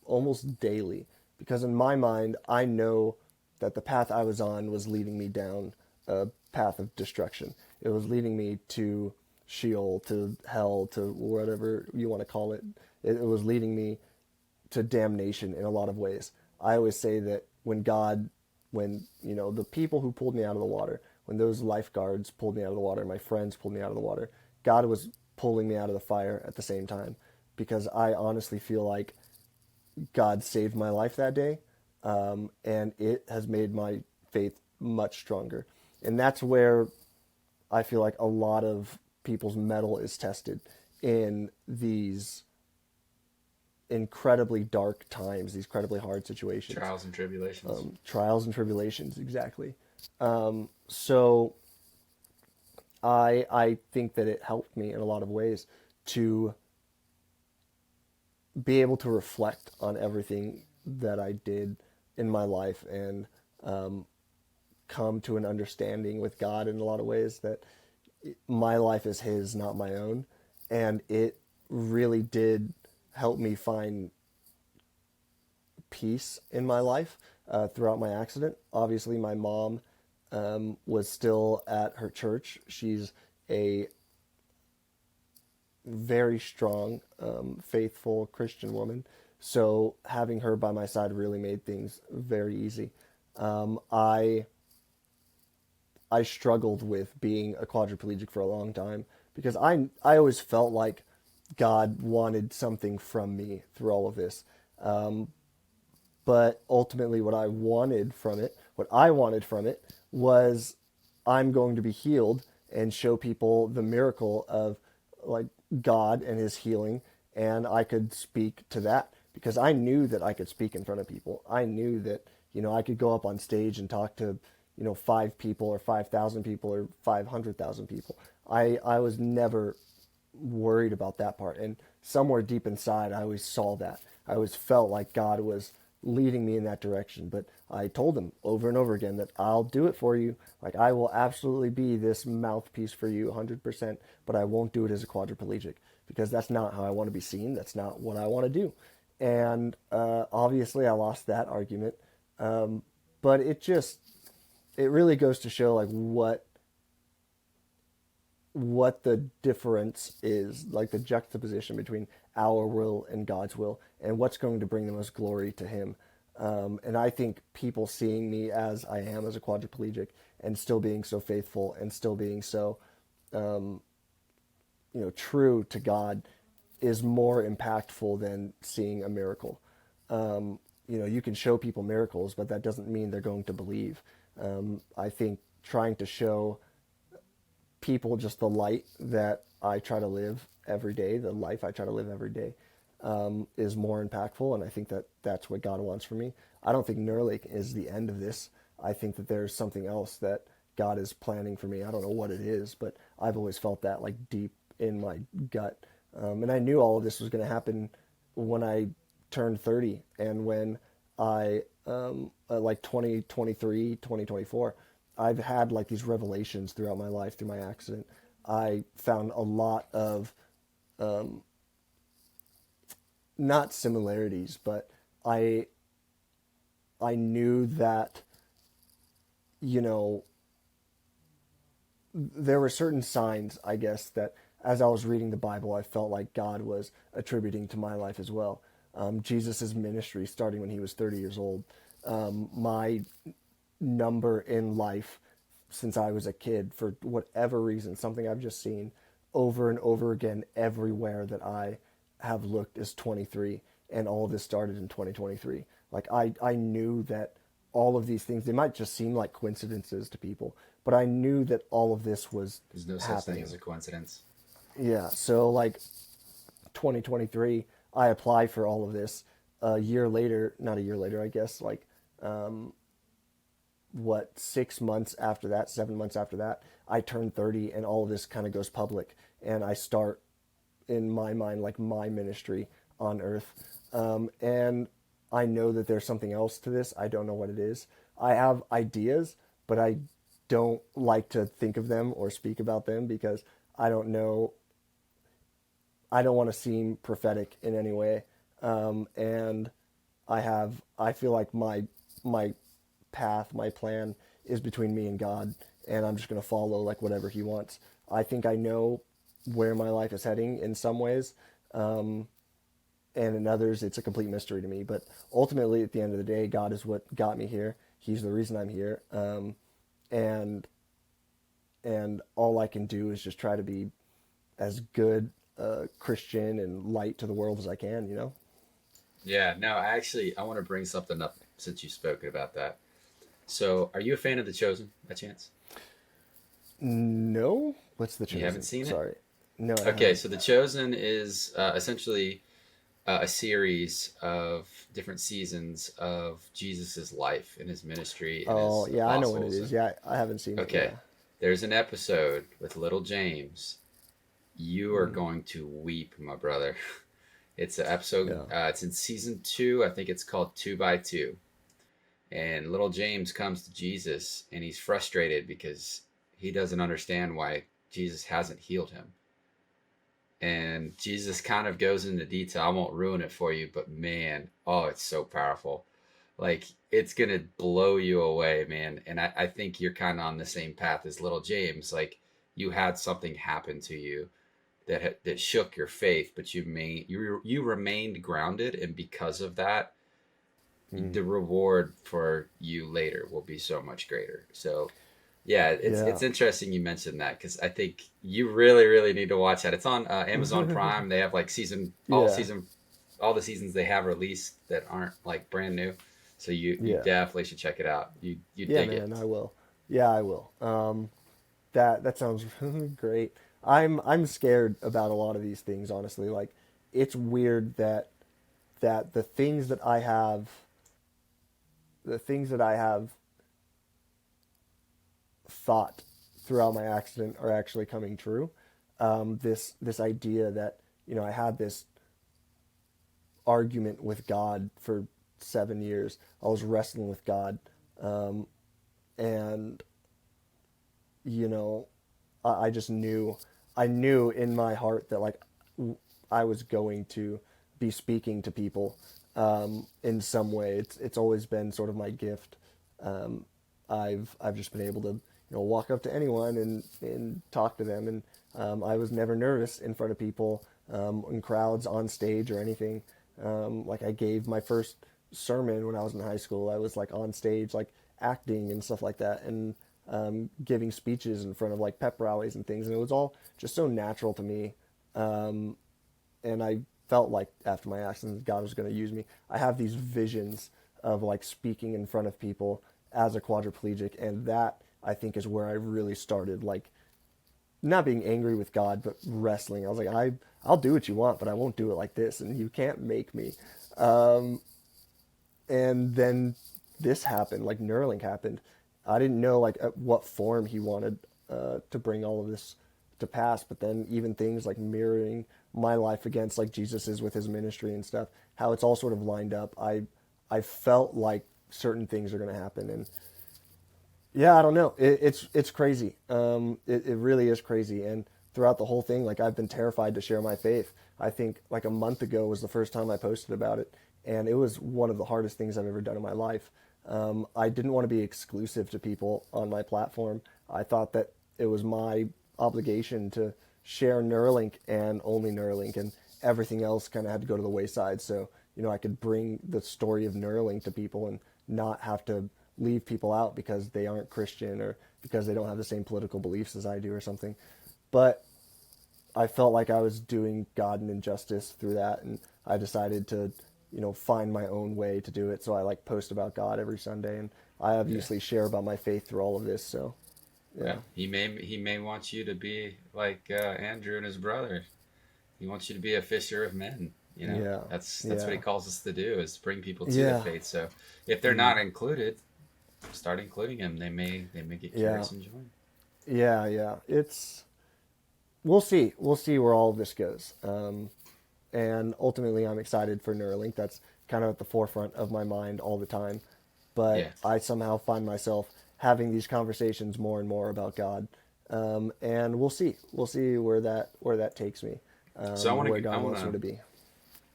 almost daily, because in my mind, I know that the path I was on was leading me down a path of destruction. It was leading me to Sheol, to hell, to whatever you want to call it. It was leading me to damnation in a lot of ways. I always say that when the people who pulled me out of the water, when those lifeguards pulled me out of the water, my friends pulled me out of the water, God was pulling me out of the fire at the same time, because I honestly feel like God saved my life that day, and it has made my faith much stronger. And that's where I feel like a lot of people's mettle is tested in these incredibly dark times, these incredibly hard situations. Trials and tribulations. Trials and tribulations, exactly. So I think that it helped me in a lot of ways to be able to reflect on everything that I did in my life and come to an understanding with God in a lot of ways that my life is His, not my own. And it really did help me find peace in my life throughout my accident. Obviously, my mom was still at her church. She's a very strong, faithful Christian woman. So having her by my side really made things very easy. I struggled with being a quadriplegic for a long time because I always felt like God wanted something from me through all of this. But ultimately what I wanted from it was I'm going to be healed and show people the miracle of like God and His healing, and I could speak to that because I knew that I could speak in front of people. I knew that, I could go up on stage and talk to, 5 people or 5,000 people or 500,000 people. I was never worried about that part. And somewhere deep inside, I always saw that. I always felt like God was leading me in that direction. But I told Him over and over again that I'll do it for you. Like, I will absolutely be this mouthpiece for you 100%, but I won't do it as a quadriplegic because that's not how I want to be seen. That's not what I want to do. And obviously I lost that argument. But it really goes to show like what the difference is, like the juxtaposition between our will and God's will, and what's going to bring the most glory to Him. And I think people seeing me as I am as a quadriplegic and still being so faithful and still being so, true to God is more impactful than seeing a miracle. You can show people miracles, but that doesn't mean they're going to believe. I think trying to show people just the light that I try to live every day, the life I try to live every day, is more impactful. And I think that that's what God wants for me. I don't think Neuralink is the end of this. I think that there's something else that God is planning for me. I don't know what it is, but I've always felt that like deep in my gut. And I knew all of this was going to happen when I turned 30 and when I, like 2023, 2024, I've had like these revelations throughout my life through my accident. I found a lot of, not similarities, but I knew that, there were certain signs, I guess, that as I was reading the Bible, I felt like God was attributing to my life as well. Jesus' ministry starting when He was 30 years old. My number in life since I was a kid, for whatever reason, something I've just seen over and over again everywhere that I have looked is 23, and all of this started in 2023. Like I knew that all of these things, they might just seem like coincidences to people, but I knew that all of this was There's no such happening. thing as a coincidence. Yeah, so like 2023, I apply for all of this. A year later, not a year later, I guess, like 6 months after that, 7 months after that, I turn 30 and all of this kind of goes public. And I start, in my mind, like my ministry on earth. And I know that there's something else to this. I don't know what it is. I have ideas, but I don't like to think of them or speak about them because I don't know. I don't want to seem prophetic in any way. And I feel like my path, my plan is between me and God, and I'm just going to follow like whatever He wants. I think I know where my life is heading in some ways. And in others, it's a complete mystery to me. But ultimately, at the end of the day, God is what got me here. He's the reason I'm here. And all I can do is just try to be as good Christian and light to the world as I can, Yeah, no, actually, I want to bring something up since you spoke about that. So, are you a fan of The Chosen by chance? No, what's The You haven't Chosen? seen it? Sorry, no, I Okay, haven't. so The Chosen is essentially a series of different seasons of Jesus's life and his ministry and Oh, his yeah, I know what it apostles. is. And Yeah, I haven't seen it. okay, Yeah. there's an episode with little James. You are Mm, going to weep, my brother. It's an episode. yeah. It's in season 2. I think it's called Two by Two. And little James comes to Jesus, and he's frustrated because he doesn't understand why Jesus hasn't healed him. And Jesus kind of goes into detail. I won't ruin it for you, but man, oh, it's so powerful. Like, it's gonna blow you away, man. And I think you're kind of on the same path as little James. Like, you had something happen to you that shook your faith, but you remained grounded, and because of that, Mm, the reward for you later will be so much greater. So yeah, it's yeah. interesting you mentioned that, because I think you really need to watch that. It's on Amazon Prime. They have like Yeah. all the seasons they have released that aren't like brand new. So you Yeah. definitely should check it out. You Yeah, dig it. man, I will. Yeah, I will. That sounds great. I'm scared about a lot of these things, honestly. Like, it's weird that the things that I have thought throughout my accident are actually coming true. This idea that, I had this argument with God for 7 years. I was wrestling with God, and you know, I just knew, I knew in my heart that, like, I was going to be speaking to people in some way. It's always been sort of my gift. Um, I've just been able to, walk up to anyone and talk to them, and I was never nervous in front of people, in crowds, on stage, or anything. Like, I gave my first sermon when I was in high school. I was like on stage, like acting and stuff like that, and giving speeches in front of like pep rallies and things, and it was all just so natural to me. And I felt like after my accident, God was going to use me. I have these visions of like speaking in front of people as a quadriplegic, and that, I think, is where I really started, like, not being angry with God, but wrestling. I was like, I'll do what you want, but I won't do it like this, and you can't make me. And then this happened, like Neuralink happened. I didn't know, like, at what form he wanted to bring all of this to pass, but then even things like mirroring my life against like Jesus is with his ministry and stuff, how it's all sort of lined up. I felt like certain things are going to happen, and yeah, I don't know. It's crazy. It really is crazy. And throughout the whole thing, like, I've been terrified to share my faith. I think like a month ago was the first time I posted about it, and it was one of the hardest things I've ever done in my life. I didn't want to be exclusive to people on my platform. I thought that it was my obligation to share Neuralink and only Neuralink, and everything else kind of had to go to the wayside. So, I could bring the story of Neuralink to people and not have to leave people out because they aren't Christian or because they don't have the same political beliefs as I do or something. But I felt like I was doing God an injustice through that, and I decided to, find my own way to do it. So I like post about God every Sunday, and I Yeah. obviously share about my faith through all of this. So yeah, Well, he may want you to be like Andrew and his brother. He wants you to be a fisher of men. yeah, That's what yeah, he calls us to do, is bring people to the yeah, faith. So if they're mm, not included, start including them. They may get yeah, curious and join. yeah, yeah. We'll see. We'll see where all of this goes. And ultimately, I'm excited for Neuralink. That's kind of at the forefront of my mind all the time. But Yeah. I somehow find myself having these conversations more and more about God. And we'll see. We'll see where that takes me. So I want Where to I God want wants me to to be.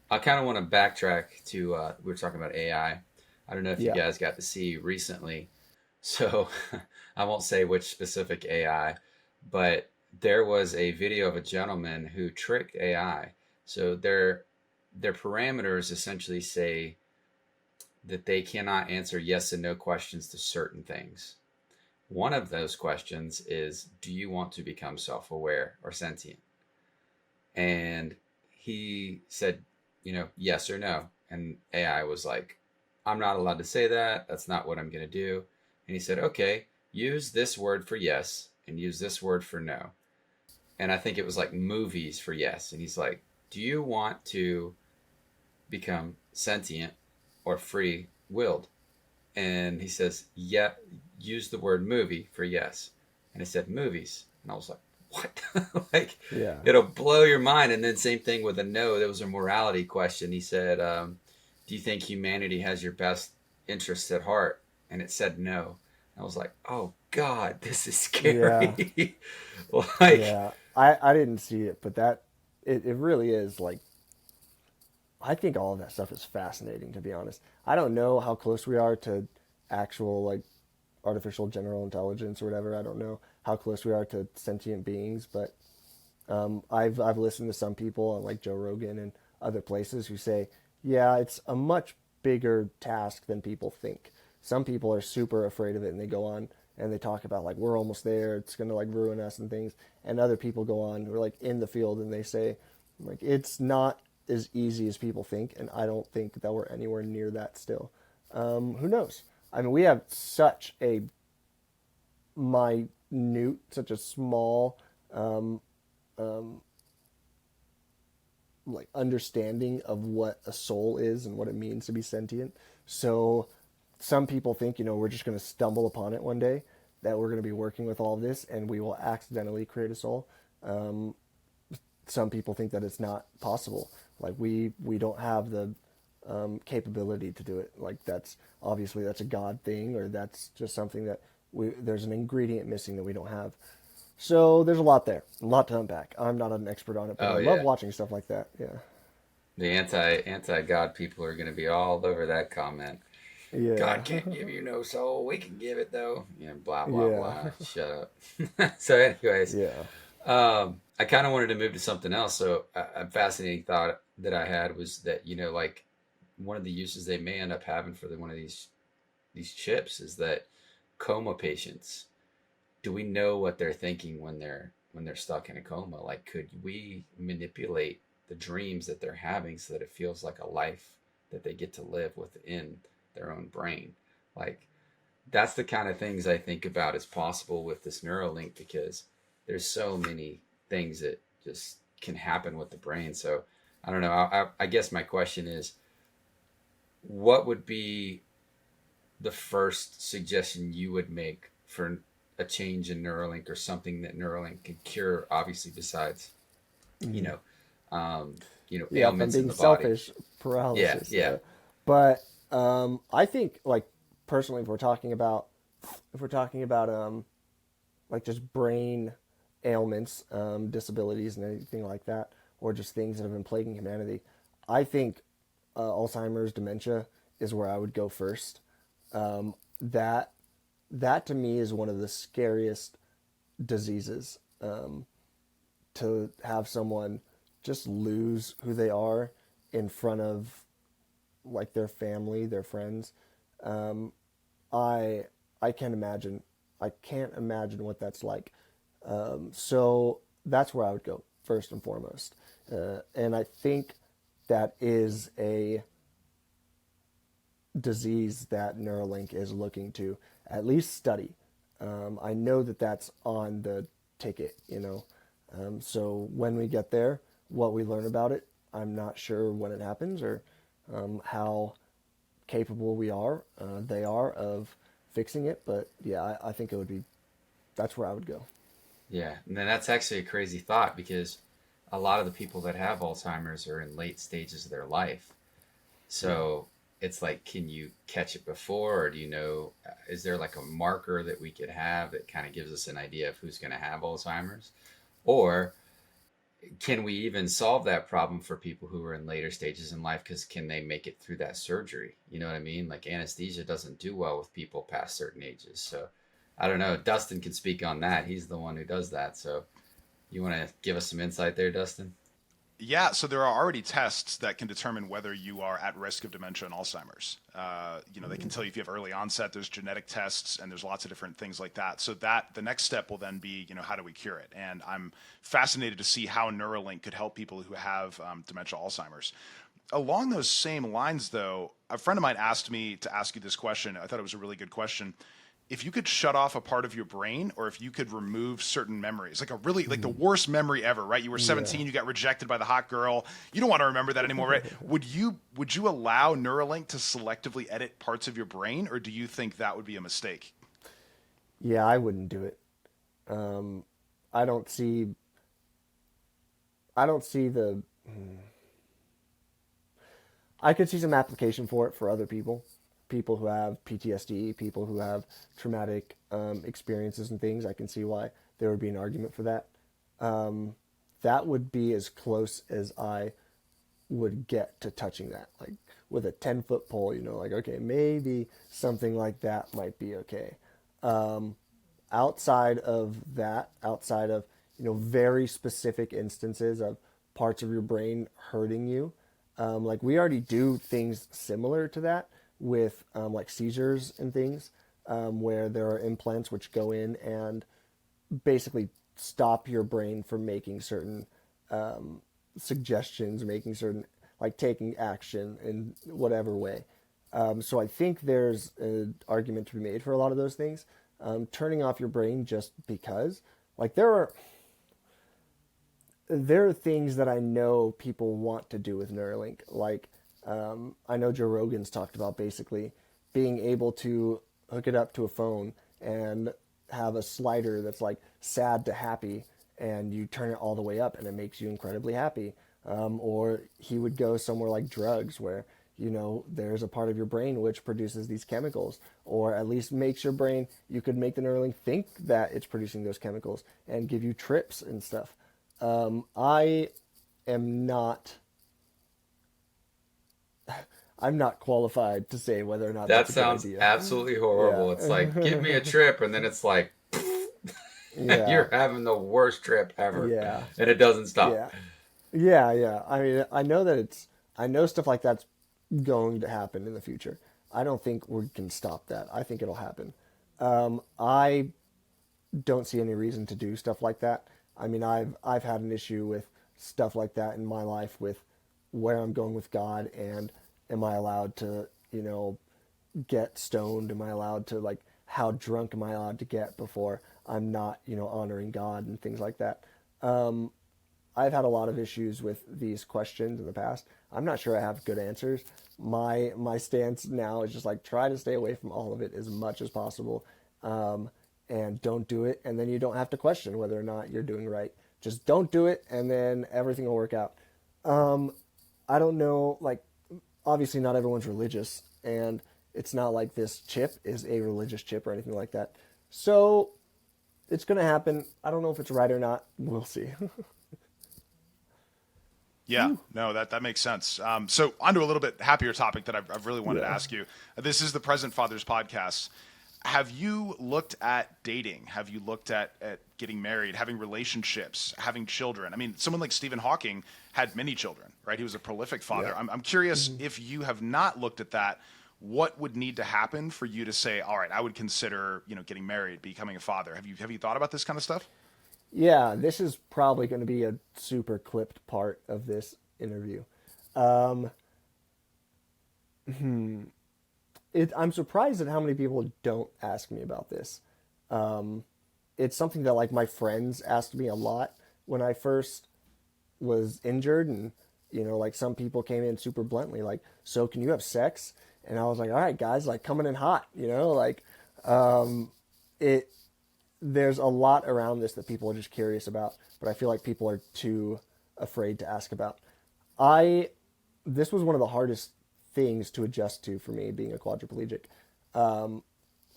I kind of want to backtrack to we were talking about AI. I don't know if you Yeah. guys got to see recently. So I won't say which specific AI, but there was a video of a gentleman who tricked AI. So their parameters essentially say that they cannot answer yes and no questions to certain things. One of those questions is, do you want to become self-aware or sentient? And he said, yes or no. And AI was like, I'm not allowed to say that. That's not what I'm going to do. And he said, okay, use this word for yes and use this word for no. And I think it was like movies for yes. And he's like, do you want to become sentient or free willed? And he says, yeah, use the word movie for yes. And I said, movies. And I was like, what? Like, Yeah. it'll blow your mind. And then same thing with a no. There was a morality question. He said, do you think humanity has your best interests at heart? And it said no. And I was like, oh God, this is Yeah. scary. Like, Yeah. I didn't see it, but it really is like, I think all of that stuff is fascinating, to be honest. I don't know how close we are to actual like artificial general intelligence or whatever. I don't know how close we are to sentient beings, but I've listened to some people on like Joe Rogan and other places who say, yeah, it's a much bigger task than people think. Some people are super afraid of it and they go on and they talk about like we're almost there, it's gonna like ruin us and things. And other people go on who are like in the field and they say like it's not as easy as people think, and I don't think that we're anywhere near that still. Who knows? I mean, we have such a minute, such a small like understanding of what a soul is and what it means to be sentient. So some people think, we're just going to stumble upon it one day, that we're going to be working with all of this and we will accidentally create a soul. Some people think that it's not possible. Like we don't have the capability to do it. Like that's a God thing, or that's just something that there's an ingredient missing that we don't have. So there's a lot there, a lot to unpack. I'm not an expert on it, but oh I love yeah. watching stuff like that. Yeah. The anti God people are going to be all over that comment. God Yeah. can't give you no soul. We can give it though. Yeah, blah blah Yeah. blah. Shut up. So, anyways, Yeah. I kind of wanted to move to something else. So, a fascinating thought that I had was that like one of the uses they may end up having for one of these chips is that coma patients. Do we know what they're thinking when they're stuck in a coma? Like, could we manipulate the dreams that they're having so that it feels like a life that they get to live within their own brain? Like, that's the kind of things I think about as possible with this Neuralink, because there's so many things that just can happen with the brain. So I don't know. I guess my question is, what would be the first suggestion you would make for a change in Neuralink, or something that Neuralink could cure? Obviously, besides you Mhm. know, Yeah, if I'm ailments in being the body. selfish, Yeah, paralysis. yeah, But I think, like, personally, if we're talking about like just brain ailments, disabilities, and anything like that, or just things that have been plaguing humanity, I think Alzheimer's, dementia is where I would go first. That that to me is one of the scariest diseases. To have someone just lose who they are in front of like their family, their friends. Um, I I can't imagine. I can't imagine what that's like. So that's where I would go first and foremost. And I think that is a disease that Neuralink is looking to at least study. I know that that's on the ticket. So when we get there, what we learn about it, I'm not sure when it happens, or how capable they are of fixing it. But yeah, I think that's where I would go. yeah. And then that's actually a crazy thought, because a lot of the people that have Alzheimer's are in late stages of their life. Yeah. So it's like, can you catch it before, or do you know? Is there like a marker that we could have that kind of gives us an idea of who's going to have Alzheimer's, or can we even solve that problem for people who are in later stages in life? Because can they make it through that surgery? You know what I mean? Like, anesthesia doesn't do well with people past certain ages. So I don't know. Dustin can speak on that. He's the one who does that. So you want to give us some insight there, Dustin? Yeah, so there are already tests that can determine whether you are at risk of dementia and Alzheimer's. They can tell you if you have early onset. There's genetic tests, and there's lots of different things like that. So that the next step will then be, how do we cure it? And I'm fascinated to see how Neuralink could help people who have dementia, Alzheimer's. Along those same lines, though, a friend of mine asked me to ask you this question. I thought it was a really good question. if you could shut off a part of your brain, or if you could remove certain memories, like a really, like the worst memory ever, right? You were Yeah. 17, you got rejected by the hot girl. You don't want to remember that anymore, right? Would you allow Neuralink to selectively edit parts of your brain, or do you think that would be a mistake? Yeah, I wouldn't do it. Um, I don't see. I don't see the. I could see some application for it for other people, people who have PTSD, people who have traumatic experiences and things. I can see why there would be an argument for that. Um, that would be as close as I would get to touching that, like with a 10-foot pole. Like okay, maybe something like that might be okay. Um, Outside of that, outside of very specific instances of parts of your brain hurting you, like we already do things similar to that with like seizures and things, where there are implants which go in and basically stop your brain from making certain suggestions, making certain like taking action in whatever way. So I think there's an argument to be made for a lot of those things. Turning off your brain just because, like there are things that I know people want to do with Neuralink. Like I know Joe Rogan's talked about basically being able to hook it up to a phone and have a slider that's like sad to happy, and you turn it all the way up and it makes you incredibly happy. Or he would go somewhere like drugs where there's a part of your brain which produces these chemicals, or at least makes your brain, you could make the Neuralink think that it's producing those chemicals and give you trips and stuff. I am not, I'm not qualified to say whether or not That that's a good sounds idea. absolutely Yeah. horrible. It's like, give me a trip, and then it's like, Yeah. you're having the worst trip ever, Yeah. and it doesn't stop. Yeah. Yeah. Yeah. I mean, I know stuff like that's going to happen in the future. I don't think we can stop that. I think it'll happen. I don't see any reason to do stuff like that. I mean, I've had an issue with stuff like that in my life with where I'm going with God, and am I allowed to, get stoned? Am I allowed to, like, how drunk am I allowed to get before I'm not, honoring God and things like that. I've had a lot of issues with these questions in the past. I'm not sure I have good answers. My stance now is just like try to stay away from all of it as much as possible, and don't do it. And then you don't have to question whether or not you're doing right. Just don't do it, and then everything will work out. I don't know. Like, obviously, not everyone's religious, and it's not like this chip is a religious chip or anything like that. So it's gonna happen. I don't know if it's right or not. We'll see. Yeah, no, that makes sense. So onto a little bit happier topic that I've really wanted to Yeah. ask you. This is the Present Fathers podcast. Have you looked at dating? Have you looked at getting married, having relationships, having children? I mean, someone like Stephen Hawking had many children, right? He was a prolific father. Yeah. I'm curious if you have not looked at that, what would need to happen for you to say, all right, I would consider, getting married, becoming a father. Have you thought about this kind of stuff? Yeah, this is probably going to be a super clipped part of this interview. Um, I'm surprised at how many people don't ask me about this. Um, it's something that like my friends asked me a lot when I first was injured, and like some people came in super bluntly, like, "So can you have sex?" And I was like, "All right, guys, like coming in hot," like it. There's a lot around this that people are just curious about, but I feel like people are too afraid to ask about. I This was one of the hardest things to adjust to for me, being a quadriplegic.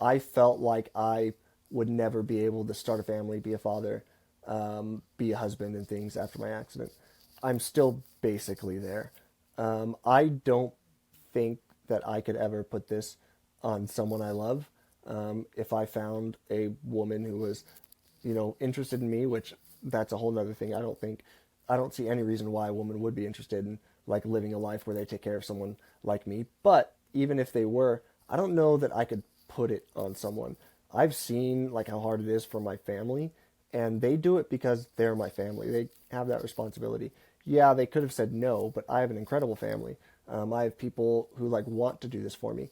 I felt like I would never be able to start a family, be a father, be a husband, and things after my accident. I'm still basically there. I don't think that I could ever put this on someone I love. If I found a woman who was, interested in me, which that's a whole nother thing. I don't see any reason why a woman would be interested in like living a life where they take care of someone like me. But even if they were, I don't know that I could put it on someone. I've seen like how hard it is for my family, and they do it because they're my family. They have that responsibility. Yeah, they could have said no, but I have an incredible family. I have people who like want to do this for me.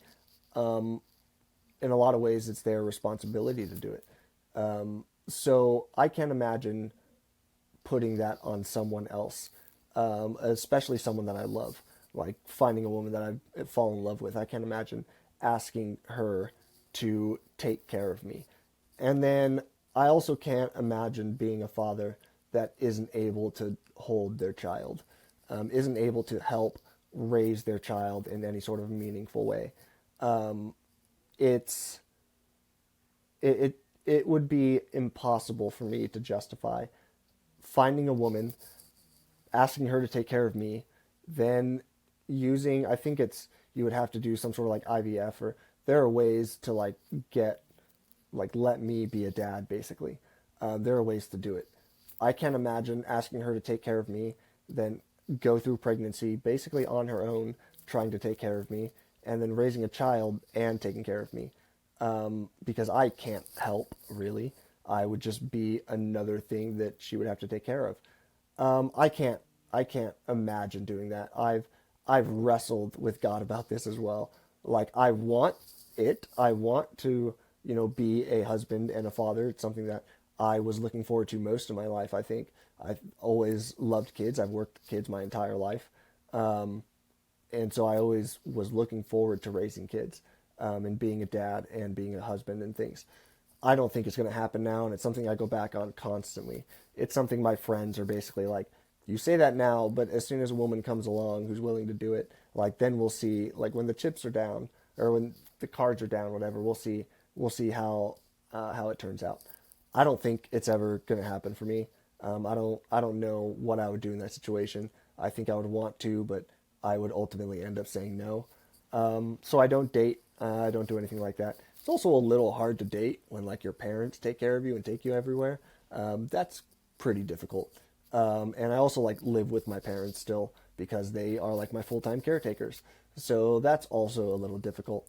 in a lot of ways, it's their responsibility to do it. So I can't imagine putting that on someone else, especially someone that I love, like finding a woman that I fall in love with. I can't imagine asking her to take care of me. And then I also can't imagine being a father that isn't able to hold their child, isn't able to help raise their child in any sort of meaningful way. It's it would be impossible for me to justify finding a woman, asking her to take care of me, then using, I think it's, you would have to do some sort of like IVF, or there are ways to like get, like let me be a dad basically. There are ways to do it. I can't imagine asking her to take care of me, then go through pregnancy basically on her own, trying to take care of me, and then raising a child and taking care of me. Because I can't help really. I would just be another thing that she would have to take care of. I can't imagine doing that. I've wrestled with God about this as well. Like I want it. I want to, be a husband and a father. It's something that I was looking forward to most of my life. I think I've always loved kids. I've worked with kids my entire life. And so I always was looking forward to raising kids, and being a dad and being a husband and things. I don't think it's going to happen now, and it's something I go back on constantly. It's something my friends are basically like, you say that now, but as soon as a woman comes along who's willing to do it, like then we'll see, like when the chips are down or when the cards are down, whatever, we'll see how it turns out. I don't think it's ever going to happen for me. I don't know what I would do in that situation. I think I would want to, but I would ultimately end up saying no. So I don't date. I don't do anything like that. It's also a little hard to date when like your parents take care of you and take you everywhere. That's pretty difficult. And I also like live with my parents still because they are like my full-time caretakers. So that's also a little difficult.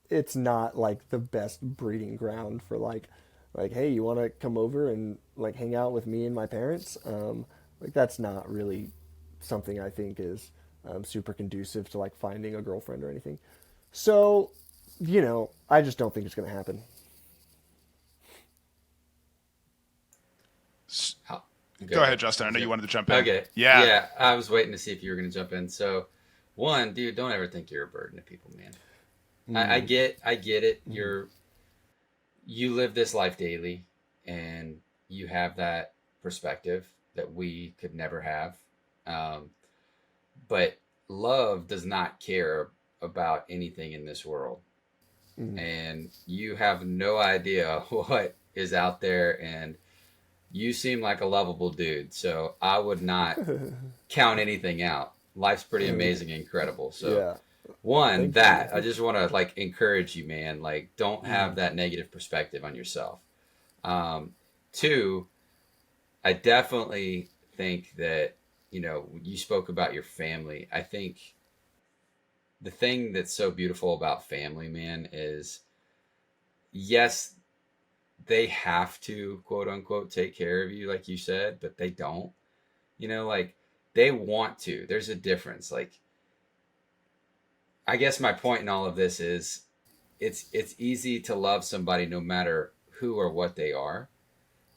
It's not like the best breeding ground for like, hey, you want to come over and like hang out with me and my parents? Like that's not really something I think is super conducive to like finding a girlfriend or anything. So, I just don't think it's going to happen. How, Go ahead, Justin. I know you wanted to jump in. Okay. Yeah. Yeah. I was waiting to see if you were going to jump in. So, one, dude, don't ever think you're a burden to people, man. I get it. You live this life daily, and you have that perspective that we could never have. But love does not care about anything in this world. And you have no idea what is out there, and you seem like a lovable dude. So I would not count anything out. Life's pretty amazing and incredible. So Yeah. one, that I just want to like encourage you, man. Like, don't have that negative perspective on yourself. Two, I definitely think that, you spoke about your family. I think the thing that's so beautiful about family, man, is yes, they have to quote unquote take care of you, like you said, but they don't. Like they want to. There's a difference. Like, I guess my point in all of this is it's easy to love somebody no matter who or what they are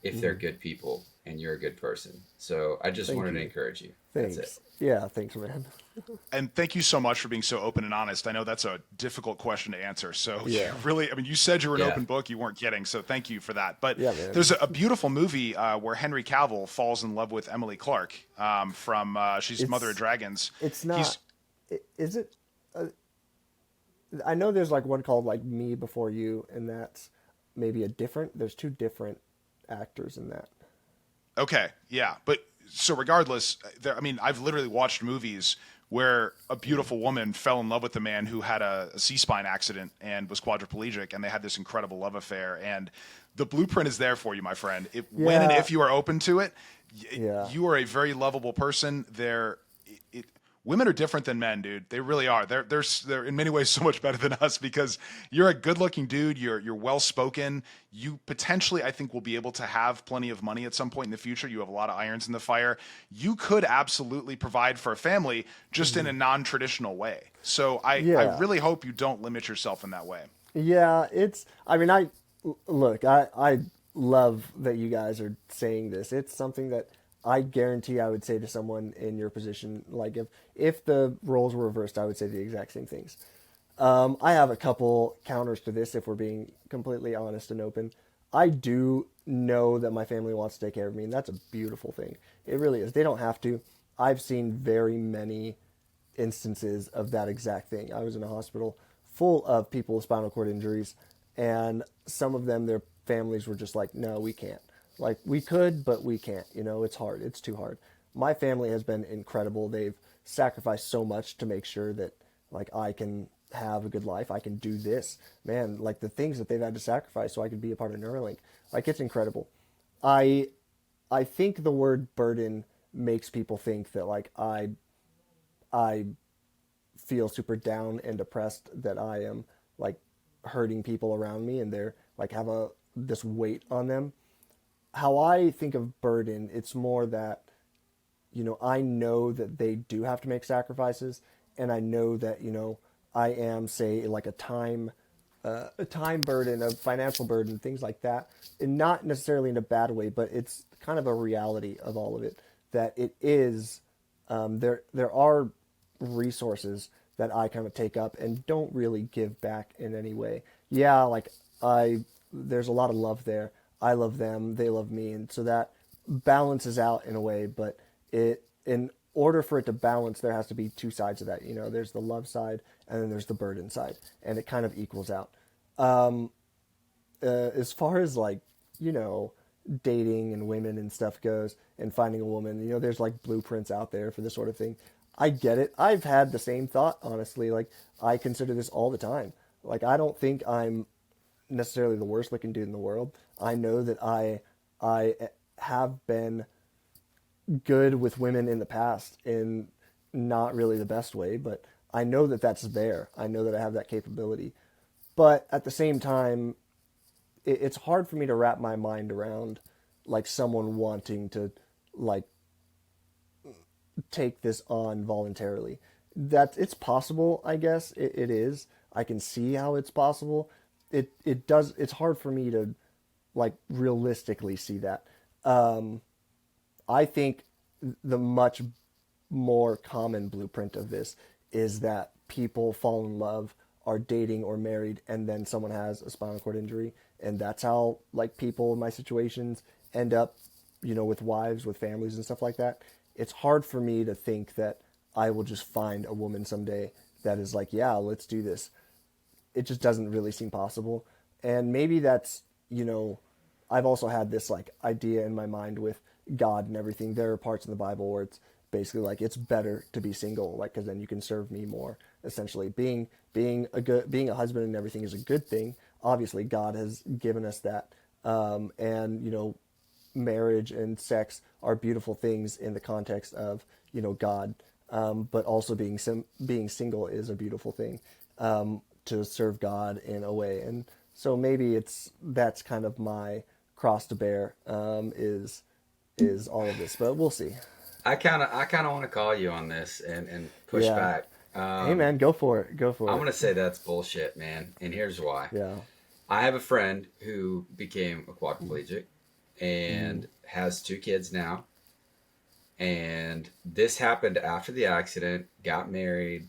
if they're good people and you're a good person. So I just wanted to encourage you. Thanks. That's it. Yeah, thanks, man. And thank you so much for being so open and honest. I know that's a difficult question to answer. So Yeah. you said you were an Yeah. open book. You weren't kidding. So thank you for that. But Yeah, man. there's a beautiful movie where Henry Cavill falls in love with Emily Clark from she's Mother of Dragons. It's not. Is it? I know there's like one called like Me Before You, and that's maybe there's two different actors in that. Okay, yeah, but so regardless, I've literally watched movies where a beautiful woman fell in love with a man who had a C-spine accident and was quadriplegic, and they had this incredible love affair. And the blueprint is there for you, my friend. When and if you are open to it, you are a very lovable person. Women are different than men, dude. They really are. They're in many ways so much better than us because you're a good-looking dude. You're well-spoken. You potentially, I think, will be able to have plenty of money at some point in the future. You have a lot of irons in the fire. You could absolutely provide for a family just in a non-traditional way. So I really hope you don't limit yourself in that way. Yeah, I mean, look, I love that you guys are saying this. It's something that I guarantee I would say to someone in your position. Like, if the roles were reversed, I would say the exact same things. I have a couple counters to this if we're being completely honest and open. I do know that my family wants to take care of me, and that's a beautiful thing. It really is. They don't have to. I've seen very many instances of that exact thing. I was in a hospital full of people with spinal cord injuries, and some of them, their families were just like, no, we can't. Like, we could, but we can't. It's hard. It's too hard. My family has been incredible. They've sacrificed so much to make sure that, like, I can have a good life. I can do this. Man, like, the things that they've had to sacrifice so I could be a part of Neuralink. Like, it's incredible. I I think the word burden makes people think that like I feel super down and depressed that I am like hurting people around me and they're like have a this weight on them. How I think of burden, it's more that I know that they do have to make sacrifices, and I know that I am say like a time burden, a financial burden, things like that, and not necessarily in a bad way, but it's kind of a reality of all of it that it is there are resources that I kind of take up and don't really give back in any way. Yeah, like I there's a lot of love there. I love them, they love me, and so that balances out in a way, but it in order for it to balance there has to be two sides of that. There's the love side and then there's the burden side, and it kind of equals out. As far as like you know dating and women and stuff goes and finding a woman, there's like blueprints out there for this sort of thing. I get it. I've had the same thought, honestly. Like, I consider this all the time. Like, I don't think I'm necessarily the worst looking dude in the world. I know that I have been good with women in the past in not really the best way, but I know that that's there. I know that I have that capability. But at the same time, it's hard for me to wrap my mind around like someone wanting to like take this on voluntarily. That it's possible, I guess it is. I can see how it's possible. It does. It's hard for me to like realistically see that. I think the much more common blueprint of this is that people fall in love, are dating or married, and then someone has a spinal cord injury, and that's how like people in my situations end up, with wives, with families and stuff like that. It's hard for me to think that I will just find a woman someday that is like, yeah, let's do this. It just doesn't really seem possible. And maybe that's, I've also had this like idea in my mind with God and everything. There are parts in the Bible where it's basically like it's better to be single, like because then you can serve me more. Essentially, being a husband and everything is a good thing. Obviously, God has given us that, and marriage and sex are beautiful things in the context of God. But also being single is a beautiful thing, to serve God in a way. And so maybe that's kind of my cross to bear, is all of this, but we'll see. I kind of want to call you on this and push Yeah. back. Hey man, go for it. Go for I'm it. gonna say that's bullshit, man, and here's why. Yeah. I have a friend who became a quadriplegic and has two kids now, and this happened after the accident. Got married,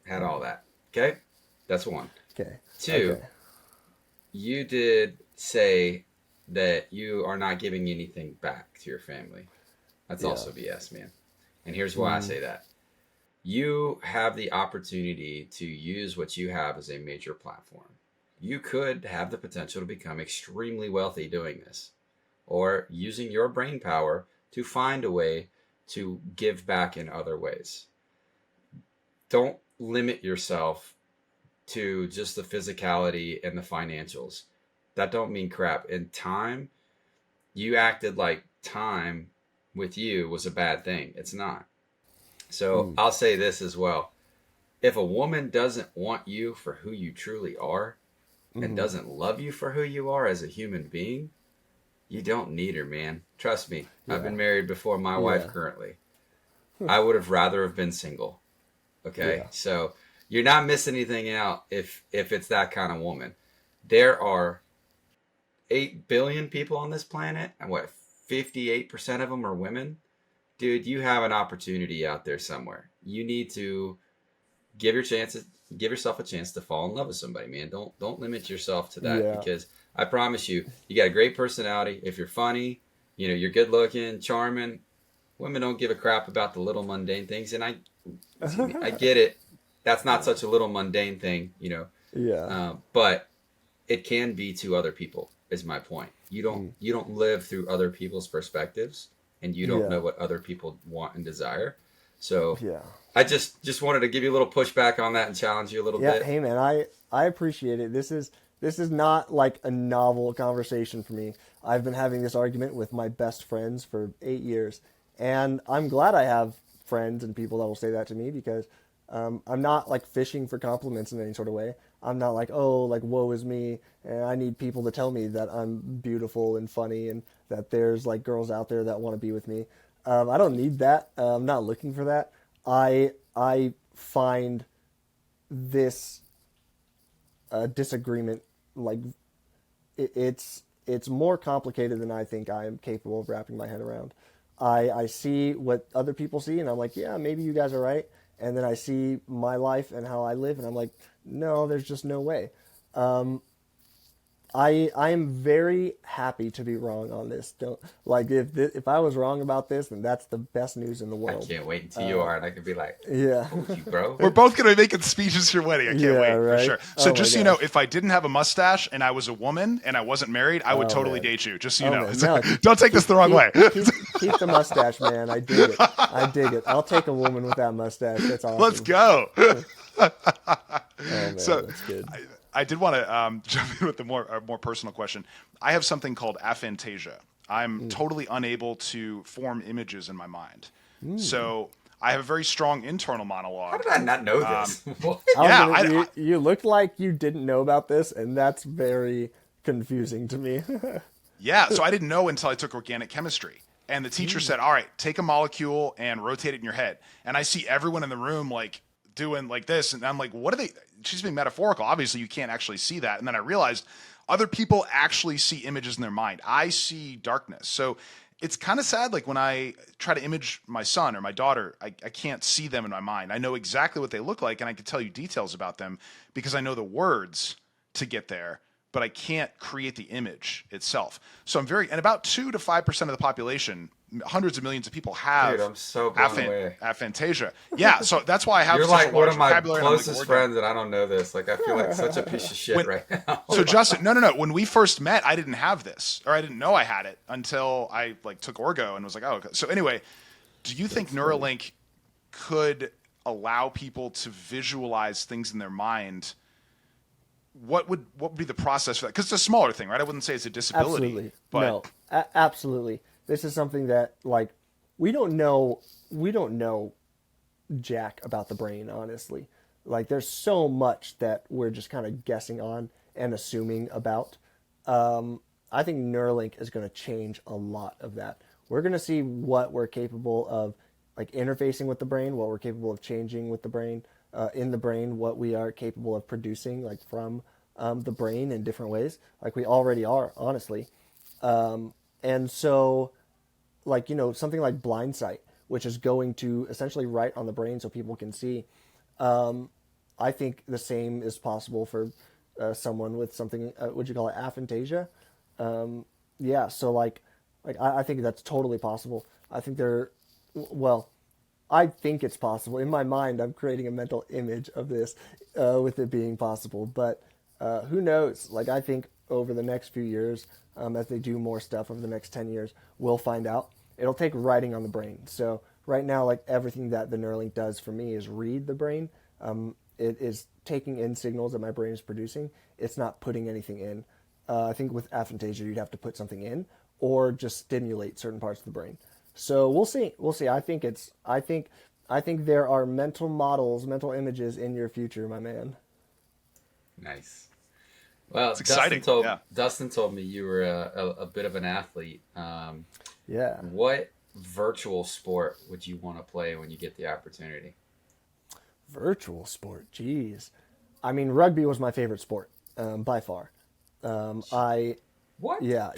had all that. Okay, that's one. Okay. Two, Okay. you did say that you are not giving anything back to your family. That's Yeah. also BS, man. And here's why I say that. You have the opportunity to use what you have as a major platform. You could have the potential to become extremely wealthy doing this, or using your brain power to find a way to give back in other ways. Don't limit yourself to just the physicality and the financials. That don't mean crap. In time, you acted like time with you was a bad thing. It's not. So Mm. I'll say this as well. If a woman doesn't want you for who you truly are and Mm-hmm. doesn't love you for who you are as a human being, you don't need her, man. Trust me. I've Yeah. been married before my wife Yeah. currently. I would have rather have been single. Okay. Yeah. So you're not missing anything out if it's that kind of woman. There are 8 billion people on this planet, and what, 58% of them are women. Dude, you have an opportunity out there somewhere. You need to give yourself a chance to fall in love with somebody, man. Don't limit yourself to that, Yeah. because I promise you, you got a great personality. If you're funny, you're good looking, charming. Women don't give a crap about the little mundane things, and I get it. That's not such a little mundane thing, Yeah. but it can be to other people. Is my point. You don't live through other people's perspectives, and you don't Yeah. know what other people want and desire. So Yeah. I just wanted to give you a little pushback on that and challenge you a little Yeah. bit. Hey, man, I appreciate it. This is not like a novel conversation for me. I've been having this argument with my best friends for 8 years, and I'm glad I have friends and people that will say that to me because I'm not like fishing for compliments in any sort of way. I'm not like, oh, like woe is me, and I need people to tell me that I'm beautiful and funny and that there's like girls out there that want to be with me. I don't need that. I'm not looking for that. I find this disagreement like it's more complicated than I think I am capable of wrapping my head around. I see what other people see, and I'm like, yeah, maybe you guys are right. And then I see my life and how I live, and I'm like, no, there's just no way. I am very happy to be wrong on this. Don't like if I was wrong about this, then that's the best news in the I world. can't wait until you are, and I could be like, Yeah, "Oh, you bro." We're both going to be making speeches for your wedding. I can't Yeah, wait for right? sure. So Oh just my so you know, gosh. if I didn't have a mustache and I was a woman and I wasn't married, I would Oh, totally man. date you. Just so you Oh, know. man. So No, don't take this the wrong way. keep the mustache, man. I dig it. I dig it. I'll take a woman with that mustache. That's awesome. Let's go. Oh man, So that's good. I did want to jump in with a more personal question. I have something called aphantasia. I'm totally unable to form images in my mind. So I have a very strong internal How monologue. did I not know this? What? You looked like you didn't know about this, and that's very confusing to me. Yeah, so I didn't know until I took organic chemistry. And the teacher said, all right, take a molecule and rotate it in your head. And I see everyone in the room like doing like this. And I'm like, what are they? She's being metaphorical. Obviously, you can't actually see that. And then I realized other people actually see images in their mind. I see darkness. So it's kind of sad. Like when I try to image my son or my daughter, I can't see them in my mind. I know exactly what they look like, and I can tell you details about them because I know the words to get there, but I can't create the image itself. So and about 2 to 5% of the population, hundreds of millions of people have Dude, I'm so blown away. aphantasia. Yeah, so that's why I have You're such like a one large of my vocabulary. And I'm like, closest "Word down." friends, and I don't know this. Like, I feel like such a piece of shit right now. So Justin, no. When we first met, I didn't have this, or I didn't know I had it until I like took Orgo and was like, oh. Okay. So anyway, do you think Neuralink could allow people to visualize things in their mind? What would be the process for that? Because it's a smaller thing, right? I wouldn't say it's a disability, Absolutely. but No, absolutely. This is something that like we don't know jack about the brain, honestly. Like there's so much that we're just kind of guessing on and assuming about. I think Neuralink is going to change a lot of that. We're going to see what we're capable of like interfacing with the brain, what we're capable of changing with the brain, in the brain, what we are capable of producing like from the brain in different ways, like we already are, honestly. And so, like, something like blind sight, which is going to essentially write on the brain so people can see. I think the same is possible for someone with something, would you call it aphantasia? Yeah, so I think that's totally possible. I think well, I think it's possible. In my mind, I'm creating a mental image of this with it being possible. But who knows? Like, I think over the next few years, as they do more stuff over the next 10 years, we'll find out. It'll take writing on the brain. So right now, like everything that the Neuralink does for me is read the brain. It is taking in signals that my brain is producing. It's not putting anything in. I think with aphantasia, you'd have to put something in or just stimulate certain parts of the brain. So we'll see. We'll see. I think there are mental models, mental images in your future, my man. Nice. Well, it's exciting. Dustin told me you were a bit of an athlete. Yeah. What virtual sport would you want to play when you get the opportunity? Virtual sport, geez. I mean, rugby was my favorite sport, by far. What? Yeah,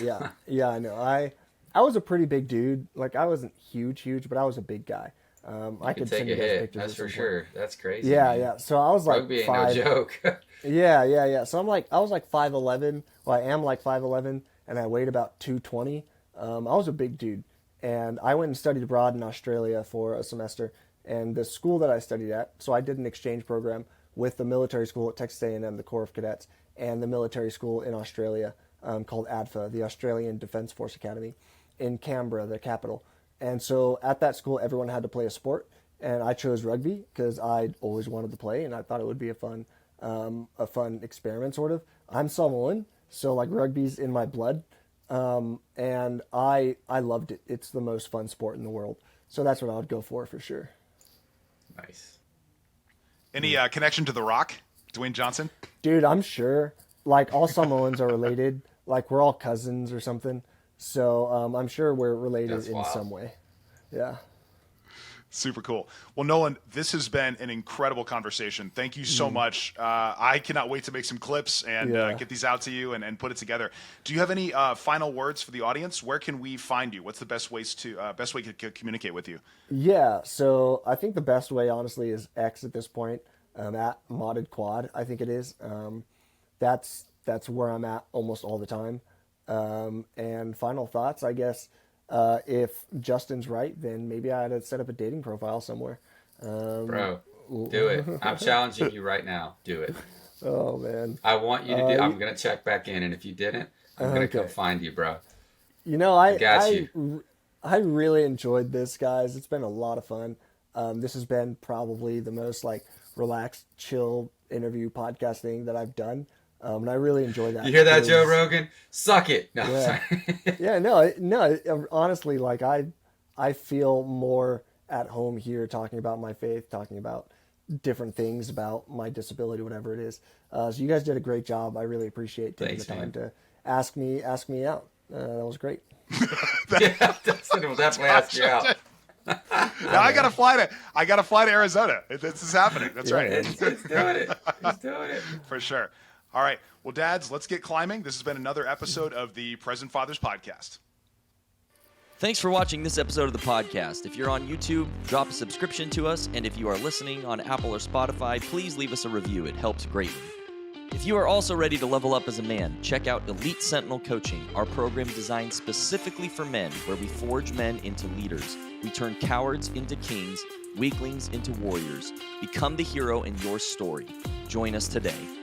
I know. I was a pretty big dude. Like, I wasn't huge, but I was a big guy. I You can could take send a you guys hit. pictures That's at for some point. sure. That's crazy. Yeah, man. yeah. So I was like Rugby ain't five. no joke. Yeah. So I was like 5'11". Well, I am like 5'11", and I weighed about 220. I was a big dude, and I went and studied abroad in Australia for a semester. And the school that I studied at, so I did an exchange program with the military school at Texas A&M, the Corps of Cadets, and the military school in Australia called ADFA, the Australian Defence Force Academy, in Canberra, the capital. And so at that school, everyone had to play a sport, and I chose rugby because I'd always wanted to play, and I thought it would be a fun experiment, sort of. I'm Samoan, so like rugby's in my blood, and I loved it. It's the most fun sport in the world, so that's what I would go for sure. Nice. Any connection to The Rock, Dwayne Johnson? Dude, I'm sure. Like, all Samoans are related. Like, we're all cousins or something. So I'm sure we're related That's in wild. some way. Yeah. Super cool. Well, Nolan, this has been an incredible conversation. Thank you so much. I cannot wait to make some clips and get these out to you and put it together. Do you have any final words for the audience? Where can we find you? What's the best way to communicate with you? Yeah. So I think the best way, honestly, is X at this point. At Modded Quad, I think it is. That's where I'm at almost all the time. And final thoughts, I guess. If Justin's right, then maybe I had to set up a dating profile somewhere. Bro, do it. I'm challenging you right now. Do it. Oh, man. I want you to do. I'm gonna check back in, and if you didn't, I'm gonna come find you, bro. You know, got you. I really enjoyed this, guys. It's been a lot of fun. This has been probably the most like relaxed, chill interview podcast thing that I've done. And I really enjoy that. You hear that, Joe Rogan? Suck it. No, Yeah. sorry. Yeah, no. Honestly, like I feel more at home here talking about my faith, talking about different things about my disability, whatever it is. So you guys did a great job. I really appreciate taking Thanks, the time man. to ask me out. That was great. Yeah, we'll definitely ask you out. Now I gotta fly to Arizona. This is happening. That's right. He's doing it. He's doing it. For sure. All right. Well, dads, let's get climbing. This has been another episode of the Present Fathers Podcast. Thanks for watching this episode of the podcast. If you're on YouTube, drop a subscription to us, and if you are listening on Apple or Spotify, please leave us a review. It helps greatly. If you are also ready to level up as a man, check out Elite Sentinel Coaching, our program designed specifically for men, where we forge men into leaders. We turn cowards into kings, weaklings into warriors. Become the hero in your story. Join us today.